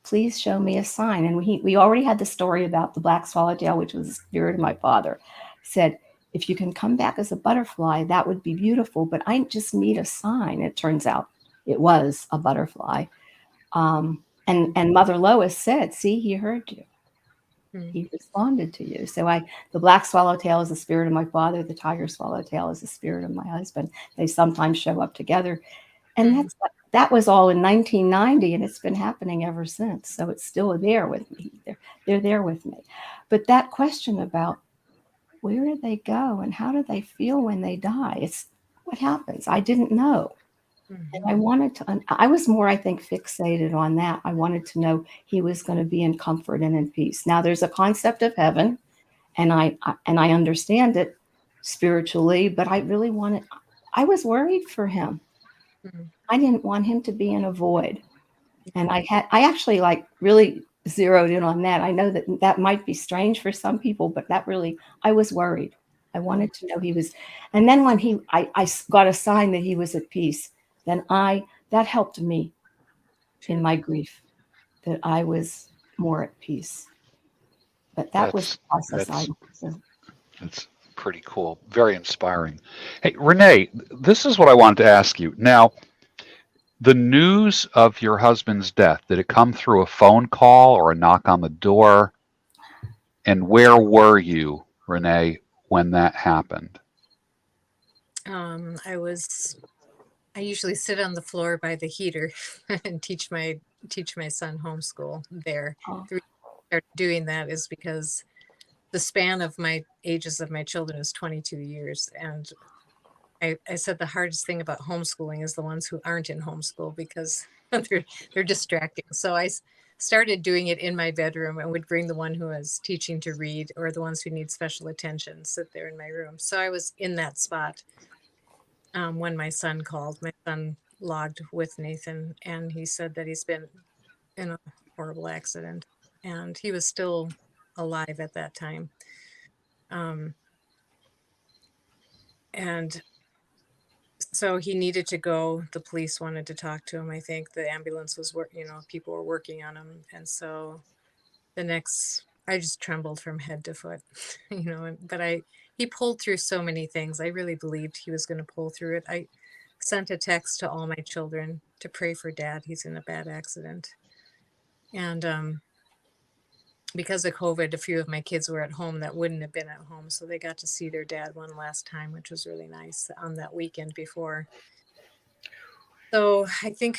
Please show me a sign. And we already had the story about the black swallowtail, which was the spirit of my father. Said, if you can come back as a butterfly, that would be beautiful. But I just need a sign. It turns out it was a butterfly. And Mother Lois said, see, he heard you. He responded to you. So the black swallowtail is the spirit of my father. The tiger swallowtail is the spirit of my husband. They sometimes show up together. And that was all in 1990, and it's been happening ever since. So it's still there with me. They're there with me. But that question about where do they go and how do they feel when they die? It's what happens. I didn't know. And I was more, I think, fixated on that. I wanted to know he was going to be in comfort and in peace. Now there's a concept of heaven, and I understand it spiritually, but I was worried for him. I didn't want him to be in a void. And I actually really zeroed in on that. I know that might be strange for some people, but I was worried. I wanted to know he was. And then when I got a sign that he was at peace, then that helped me in my grief, that I was more at peace. But that was the process. That's pretty cool. Very inspiring. Hey, Renee, this is what I wanted to ask you. Now, the news of your husband's death, did it come through a phone call or a knock on the door? And where were you, Renee, when that happened? I usually sit on the floor by the heater and teach my son homeschool there. The reason I started doing that is because the span of my ages of my children is 22 years. And I said the hardest thing about homeschooling is the ones who aren't in homeschool, because they're distracting. So I started doing it in my bedroom and would bring the one who was teaching to read, or the ones who need special attention, sit there in my room. So I was in that spot. When my son called, my son logged with Nathan, and he said that he's been in a horrible accident, and he was still alive at that time. And so he needed to go. The police wanted to talk to him. I think the ambulance was people were working on him. And so I just trembled from head to foot, but he pulled through so many things. I really believed he was going to pull through it. I sent a text to all my children to pray for Dad. He's in a bad accident. And because of COVID, a few of my kids were at home that wouldn't have been at home. So they got to see their dad one last time, which was really nice, on that weekend before. So I think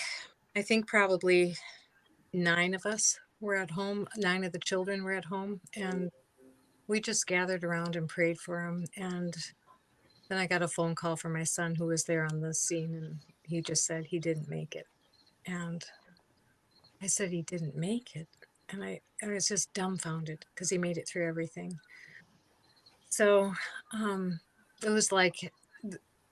probably 9 of us were at home. 9 of the children were at home, and we just gathered around and prayed for him. And then I got a phone call from my son, who was there on the scene, and he just said he didn't make it. And I said, he didn't make it. And I was just dumbfounded, because he made it through everything. So it was like,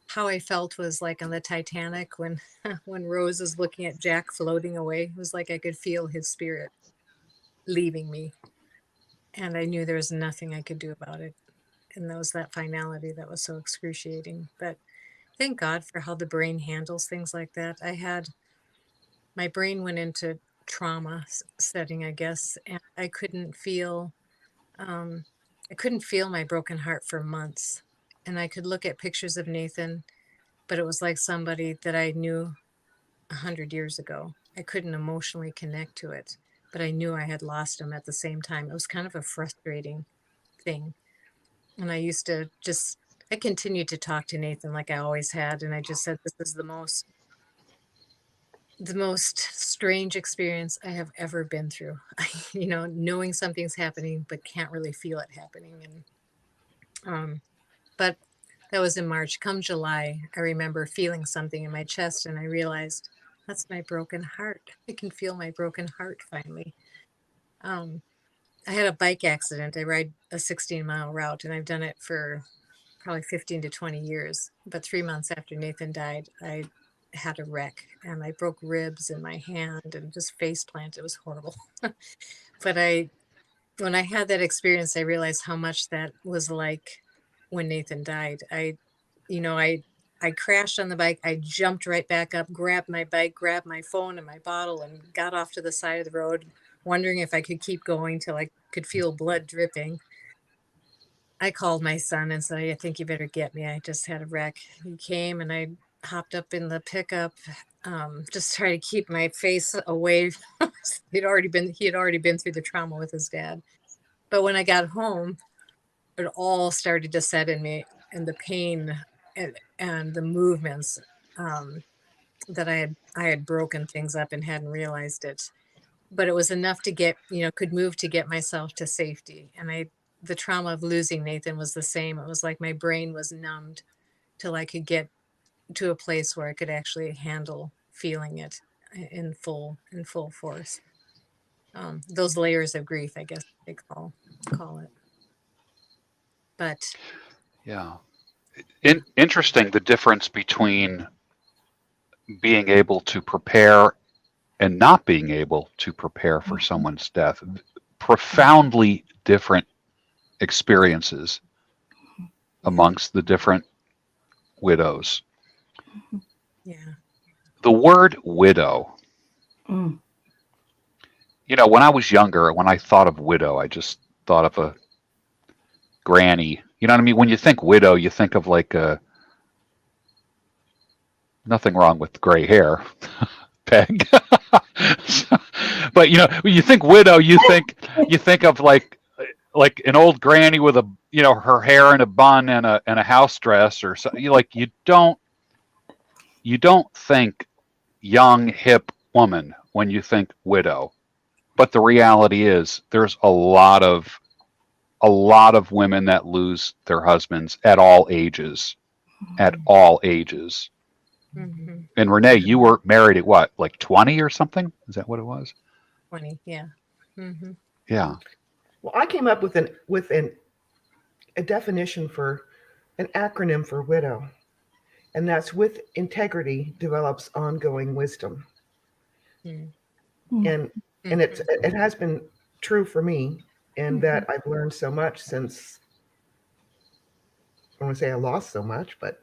how I felt was like on the Titanic when Rose is looking at Jack floating away. It was like I could feel his spirit. leaving me. And I knew there was nothing I could do about it. And that was that finality that was so excruciating. But thank God for how the brain handles things like that. My brain went into trauma setting, I guess, and um, I couldn't feel my broken heart for months. And I could look at pictures of Nathan, but it was like somebody that I knew 100 years ago. I couldn't emotionally connect to it, but I knew I had lost him at the same time. It was kind of a frustrating thing. And I continued to talk to Nathan like I always had. And I just said, this is the most strange experience I have ever been through. Knowing something's happening, but can't really feel it happening. But that was in March. Come July, I remember feeling something in my chest and I realized that's my broken heart. I can feel my broken heart finally. Um, I had a bike accident. I ride a 16-mile route and I've done it for probably 15 to 20 years. But 3 months after Nathan died, I had a wreck and I broke ribs in my hand and just face planted. It was horrible. But when I had that experience, I realized how much that was like when Nathan died. I crashed on the bike. I jumped right back up, grabbed my bike, grabbed my phone and my bottle and got off to the side of the road, wondering if I could keep going till I could feel blood dripping. I called my son and said, I think you better get me. I just had a wreck. He came and I hopped up in the pickup, just try to keep my face away. He had already been through the trauma with his dad. But when I got home, it all started to set in me, and the pain and the movements, that I had broken things up and hadn't realized it. But it was enough to could move to get myself to safety. And the trauma of losing Nathan was the same. It was like my brain was numbed till I could get to a place where I could actually handle feeling it in full force. Those layers of grief, I guess they call it. But Yeah. Interesting, the difference between being able to prepare and not being able to prepare for someone's death. Profoundly different experiences amongst the different widows. yeah. The word widow, Mm. when I was younger, when I thought of widow, I just thought of a granny. You know what I mean? When you think widow, you think of like nothing wrong with gray hair, Peg. But when you think widow, you think of like an old granny with her hair in a bun and a house dress or something. You don't think young hip woman when you think widow. But the reality is there's a lot of women that lose their husbands at all ages. Mm-hmm. And Renee, you were married at what, like 20 or something? Is that what it was? 20, yeah. Mm-hmm. Yeah. Well, I came up with a definition for an acronym for widow, and that's with integrity develops ongoing wisdom. Mm-hmm. And it has been true for me, and that I've learned so much since. I don't want to say I lost so much, but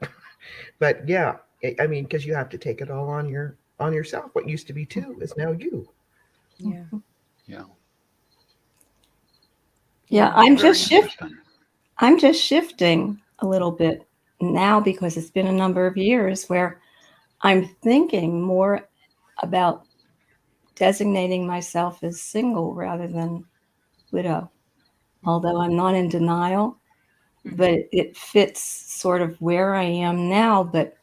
yeah, I mean, because you have to take it all on yourself. What used to be two is now you. Yeah. Yeah. Yeah, I'm just shifting a little bit now because it's been a number of years where I'm thinking more about designating myself as single rather than widow. Although I'm not in denial, but it fits sort of where I am now. But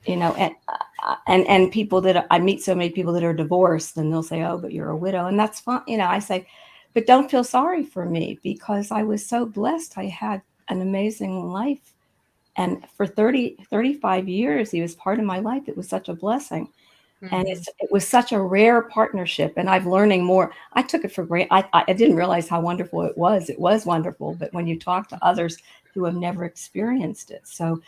and people that I meet, so many people that are divorced, and they'll say, "Oh, but you're a widow," and that's fine. I say, but don't feel sorry for me because I was so blessed. I had an amazing life, and for 35 years, he was part of my life. It was such a blessing. And it was such a rare partnership, and I'm learning more. I took it for granted. I didn't realize how wonderful it was. It was wonderful, but when you talk to others who have never experienced it, so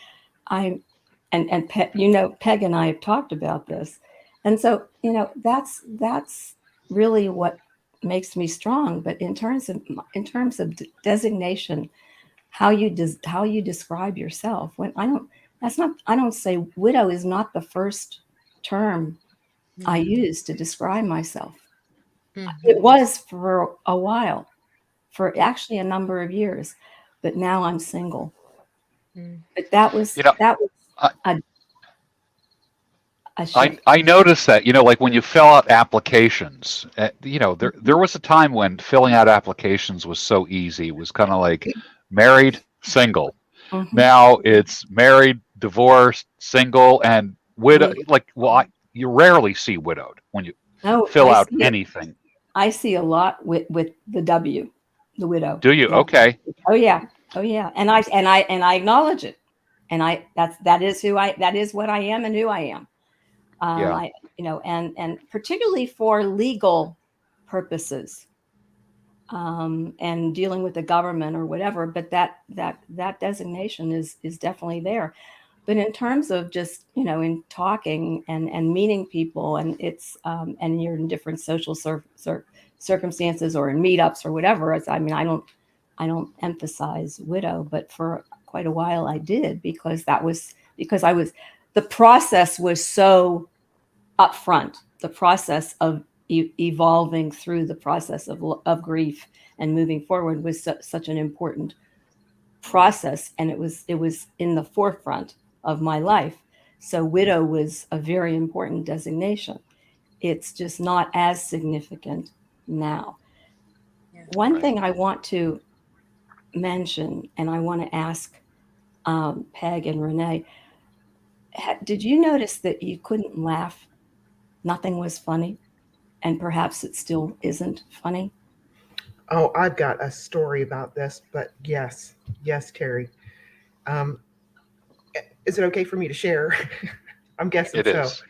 Peg and I have talked about this, and so that's really what makes me strong. But in terms of designation, how you describe yourself, when I don't say widow is not the first term I use to describe myself. It was for a while, for actually a number of years, but now I'm single. But that was You know, a shift. I noticed that, like when you fill out applications, there was a time when filling out applications was so easy. It was kind of like married, single. Mhm. Now it's married, divorced, single, and widow. Like, well, you rarely see widowed when you fill out anything. I see a lot with the W, the widow. Do you? Yeah. Okay. Oh yeah, and I acknowledge it, and that is what I am and who I am. Yeah. And particularly for legal purposes, and dealing with the government or whatever. But that designation is definitely there. But in terms of just in talking and meeting people, and it's and you're in different social circumstances or in meetups or whatever. I don't emphasize widow, but for quite a while I did, because the process was so upfront. The process of evolving through the process of grief and moving forward was such an important process, and it was in the forefront of my life. So widow was a very important designation. It's just not as significant now. One thing I want to mention, and I want to ask Peg and Renee, did you notice that you couldn't laugh? Nothing was funny, and perhaps it still isn't funny? Oh, I've got a story about this, but yes, Terry. Um, is it okay for me to share? I'm guessing It so. is.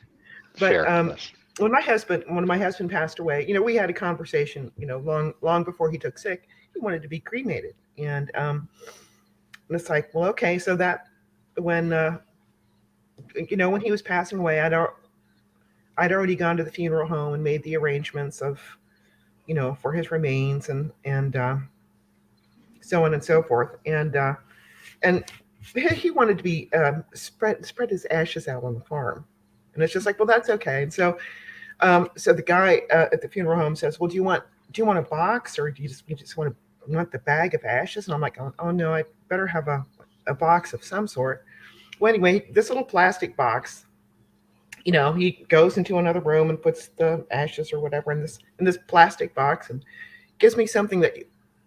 But Share. Yes. when my husband passed away, we had a conversation, long before he took sick. He wanted to be cremated, and it's like, well, okay, so that when when he was passing away, I'd already gone to the funeral home and made the arrangements of, for his remains and so on and so forth, and he wanted to be spread his ashes out on the farm, and it's just like, well, that's okay. And so the guy at the funeral home says, well, do you want a box, or do you just want the bag of ashes? And I'm like, oh no, I better have a box of some sort. Well, anyway, this little plastic box, he goes into another room and puts the ashes or whatever in this plastic box, and gives me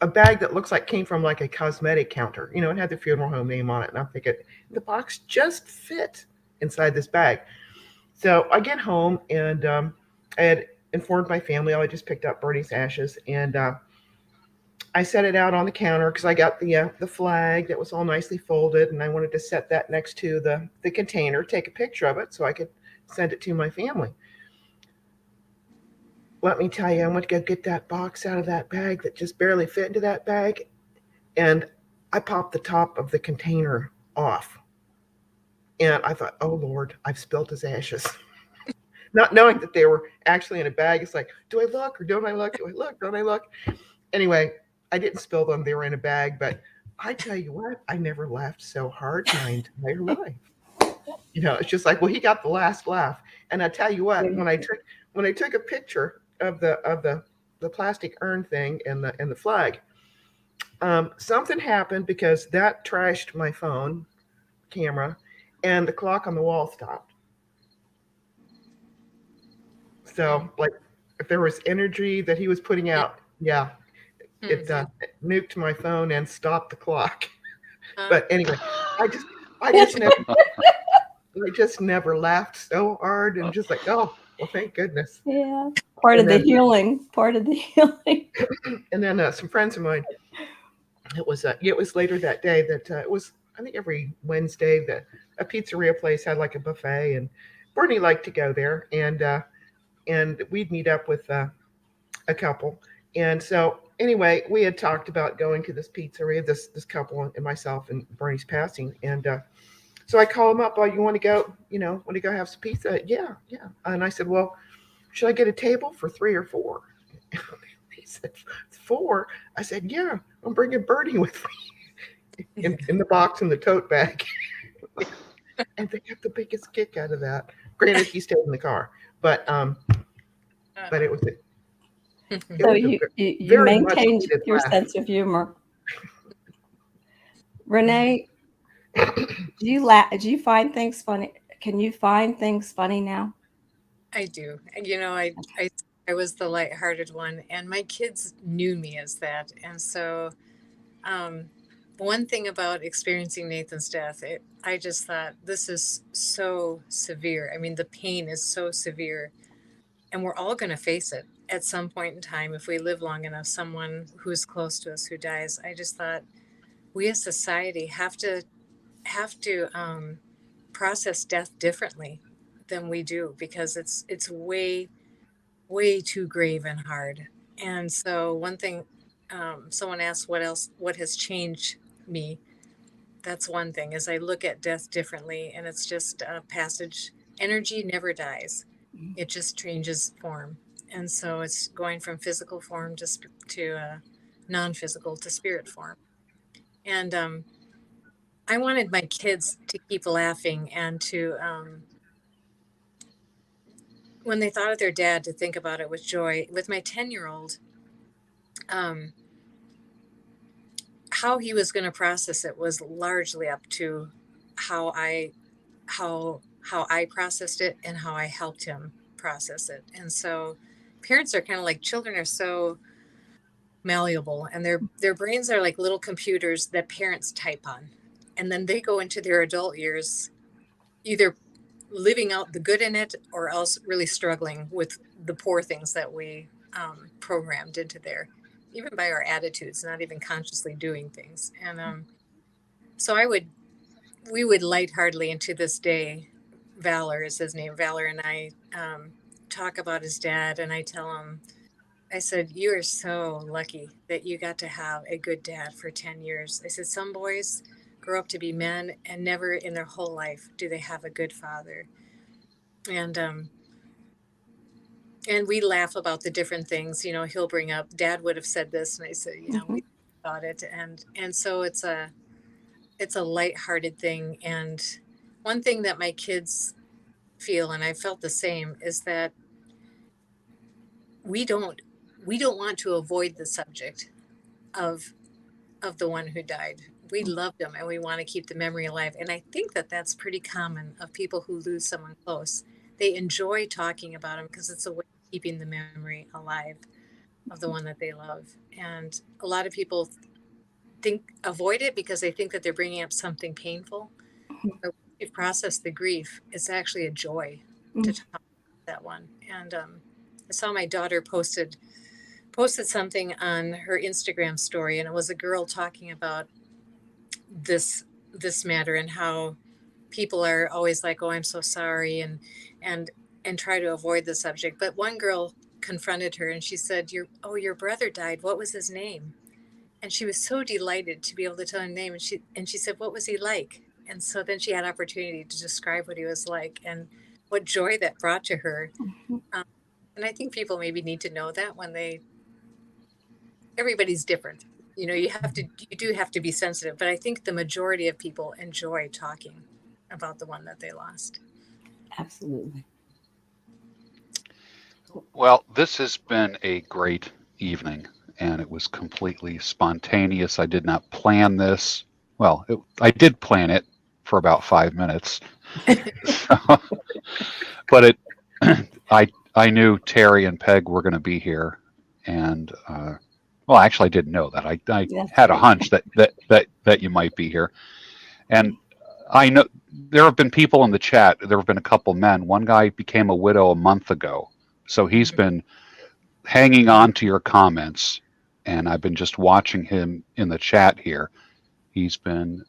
a bag that looks like came from like a cosmetic counter. It had the funeral home name on it, and I'm thinking the box just fit inside this bag. So I get home, and I had informed my family. I just picked up Bernie's ashes, and I set it out on the counter because I got the flag that was all nicely folded, and I wanted to set that next to the container, take a picture of it so I could send it to my family. Let me tell you, I went to go get that box out of that bag that just barely fit into that bag, and I popped the top of the container off. And I thought, oh Lord, I've spilled his ashes. Not knowing that they were actually in a bag. It's like, do I look or don't I look? Do I look? Don't I look? Anyway, I didn't spill them. They were in a bag. But I tell you what, I never laughed so hard in my entire life. It's just like, well, he got the last laugh. And I tell you what, when I took a picture of the plastic urn thing and the flag, something happened because that trashed my phone camera, and the clock on the wall stopped. So, like, if there was energy that he was putting out, it nuked my phone and stopped the clock. But anyway, I just never laughed so hard, and just like, oh, well, thank goodness. Yeah, part of the healing. And then some friends of mine, it was later that day that it was, I think, every Wednesday that a pizzeria place had like a buffet, and Bernie liked to go there, and we'd meet up with a couple. And so anyway, we had talked about going to this pizzeria, this couple and myself, and Bernie's passing. And so I call him up, oh, you want to go, want to go have some pizza? Yeah. And I said, well, should I get a table for 3 or 4? He said, 4? I said, yeah, I'm bringing Bernie with me in the box in the tote bag. And they got the biggest kick out of that. Granted, he stayed in the car, but it was So a you very much maintained needed your laugh. sense of humor. Renee, do you find things funny? Can you find things funny now? I do. And, you know, I was the lighthearted one, and my kids knew me as that. And so, um, one thing about experiencing Nathan's death, I just thought, this is so severe. I mean, the pain is so severe, and we're all going to face it at some point in time if we live long enough. Someone who's close to us who dies. I just thought we as society have to process death differently than we do, because it's way too grave and hard. And so one thing, someone asked what has changed me. That's one thing, is I look at death differently, and it's just a passage. Energy never dies. It just changes form. And so it's going from physical form to non-physical to spirit form. And I wanted my kids to keep laughing, and to when they thought of their dad, to think about it with joy. With my 10-year-old, um, how he was going to process it was largely up to how I how I processed it and how I helped him process it. And so parents are kind of like, children are so malleable, and their brains are like little computers that parents type on. And then they go into their adult years either living out the good in it, or else really struggling with the poor things that we programmed into there, even by our attitudes, not even consciously doing things. And so we would lightheartedly, and to this day, Valor is his name, Valor and I talk about his dad, and I tell him, I said, you are so lucky that you got to have a good dad for 10 years. I said, some boys grow up to be men, and never in their whole life do they have a good father. And we laugh about the different things, you know, he'll bring up, Dad would have said this. And I said, yeah, we thought it. And so it's a lighthearted thing. And one thing that my kids feel, and I felt the same, is that we don't want to avoid the subject of the one who died. We loved him, and we want to keep the memory alive. And I think that that's pretty common of people who lose someone close. They enjoy talking about him because it's a way of keeping the memory alive of the one that they love. And a lot of people avoid it because they think that they're bringing up something painful. But when you've processed the grief, it's actually a joy to talk about that one. And I saw my daughter posted something on her Instagram story, and it was a girl talking about this matter, and how people are always like, oh, I'm so sorry, and try to avoid the subject. But one girl confronted her, and she said, your brother died, what was his name? And she was so delighted to be able to tell her name, and she said, what was he like? And so then she had opportunity to describe what he was like, and what joy that brought to her. And I think people maybe need to know that when everybody's different. You know, you do have to be sensitive, but I think the majority of people enjoy talking about the one that they lost. Absolutely. Well, this has been a great evening, and it was completely spontaneous. I did not plan this. Well, I did plan it for about 5 minutes, but I knew Terry and Peg were going to be here, and well, actually, I didn't know that. I had a hunch that you might be here, and I know there have been people in the chat. There have been a couple men. One guy became a widow a month ago, so he's been hanging on to your comments, and I've been just watching him in the chat here. He's been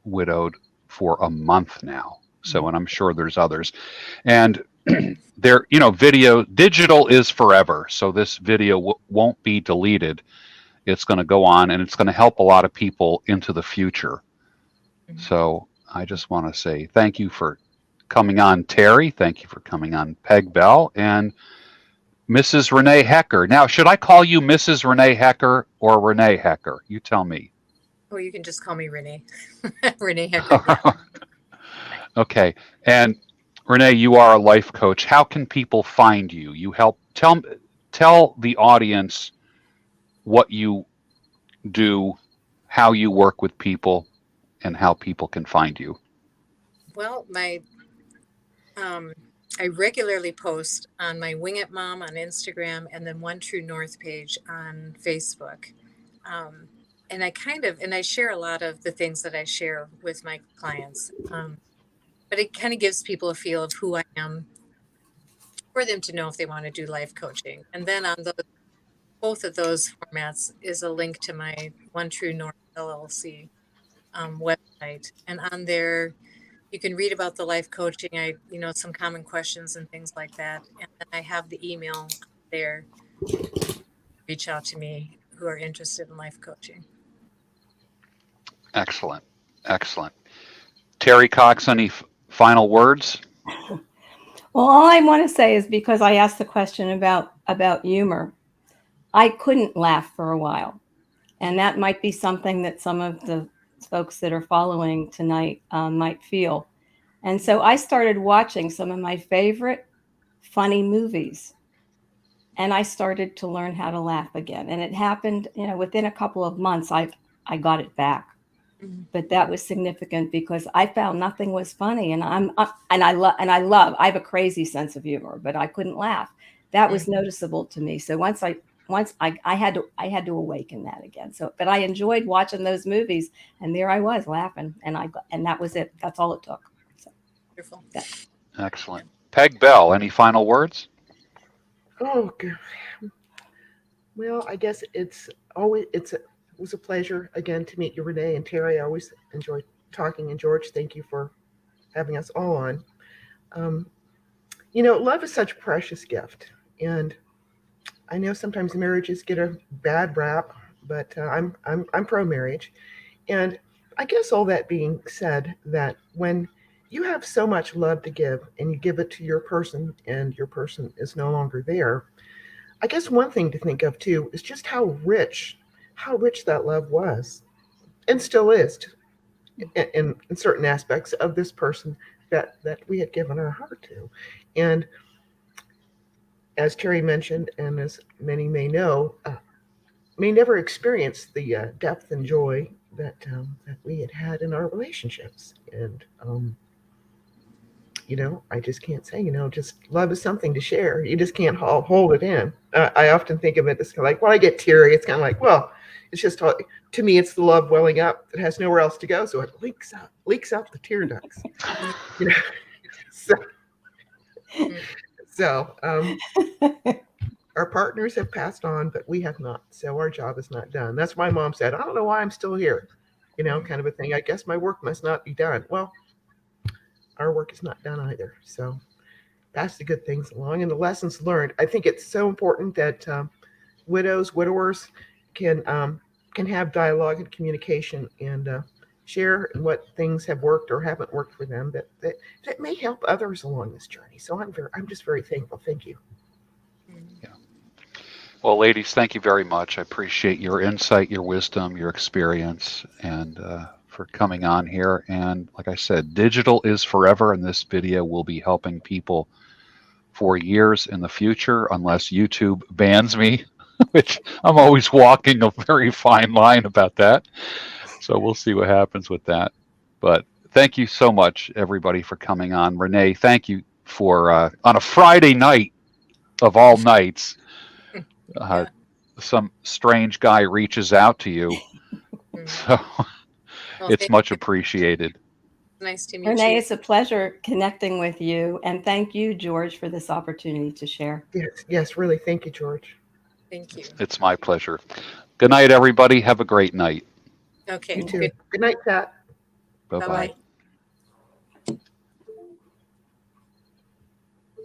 widowed for a month now. So, and I'm sure there's others, and there, digital is forever. So this video won't be deleted. It's going to go on, and it's going to help a lot of people into the future. So I just want to say thank you for coming on, Terry. Thank you for coming on, Peg Bell. And Mrs. Renee Hecker. Now, should I call you Mrs. Renee Hecker or Renee Hecker? You tell me. Or you can just call me Renee. Renee Hecker. Yeah. Okay. And Renee, you are a life coach. How can people find you? You help tell the audience what you do, how you work with people, and how people can find you. Well, I regularly post on my Wing It Mom on Instagram and then One True North page on Facebook. And I share a lot of the things that I share with my clients. But it kind of gives people a feel of who I am for them to know if they want to do life coaching. And then on both of those formats is a link to my One True North LLC website. And on there, you can read about the life coaching. Some common questions and things like that. And then I have the email there. Reach out to me who are interested in life coaching. Excellent. Excellent. Terry Cox, any final words? Well, all I want to say is, because I asked the question about humor, I couldn't laugh for a while. And that might be something that some of the folks that are following tonight might feel. And so I started watching some of my favorite funny movies. And I started to learn how to laugh again. And it happened, within a couple of months, I got it back. But that was significant because I found nothing was funny, and I have a crazy sense of humor, but I couldn't laugh. That was noticeable to me. So once I had to awaken that again. So, but I enjoyed watching those movies, and there I was laughing, and that was it. That's all it took. So, Wonderful. yeah. Excellent. Peg Bell, any final words? Oh, good. Well, I guess it was a pleasure again to meet you, Renee and Terry. I always enjoy talking, and George, thank you for having us all on. Love is such a precious gift, and I know sometimes marriages get a bad rap, but I'm pro marriage, and I guess all that being said, that when you have so much love to give and you give it to your person, and your person is no longer there, I guess one thing to think of too is just how rich that love was and still is in certain aspects of this person that we had given our heart to. And as Terry mentioned, and as many may know, may never experience the depth and joy that we had in our relationships. And I just can't say, just love is something to share. You just can't hold it in. I often think of it as kind of like, when I get teary, it's kind of like, well, it's just, to me, it's the love welling up. It has nowhere else to go. So it leaks out the tear ducts. So our partners have passed on, but we have not. So our job is not done. That's why Mom said, I don't know why I'm still here, kind of a thing. I guess my work must not be done. Well, our work is not done either. So pass the good things along and the lessons learned. I think it's so important that widowers can have dialogue and communication, and share what things have worked or haven't worked for them that may help others along this journey. So I'm just very thankful. Thank you. Yeah. Well, ladies, thank you very much. I appreciate your insight, your wisdom, your experience, and for coming on here. And like I said, digital is forever, and this video will be helping people for years in the future, unless YouTube bans me, which I'm always walking a very fine line about that. So we'll see what happens with that. But thank you so much, everybody, for coming on. Renee, thank you for, on a Friday night of all nights, some strange guy reaches out to you. So it's much appreciated. Nice to meet Renee, you. it's a pleasure connecting with you. And thank you, George, for this opportunity to share. Yes, really. Thank you, George. Thank you. It's my pleasure. Good night, everybody. Have a great night. Okay. You too. Good night, Pat. Bye-bye. Bye-bye.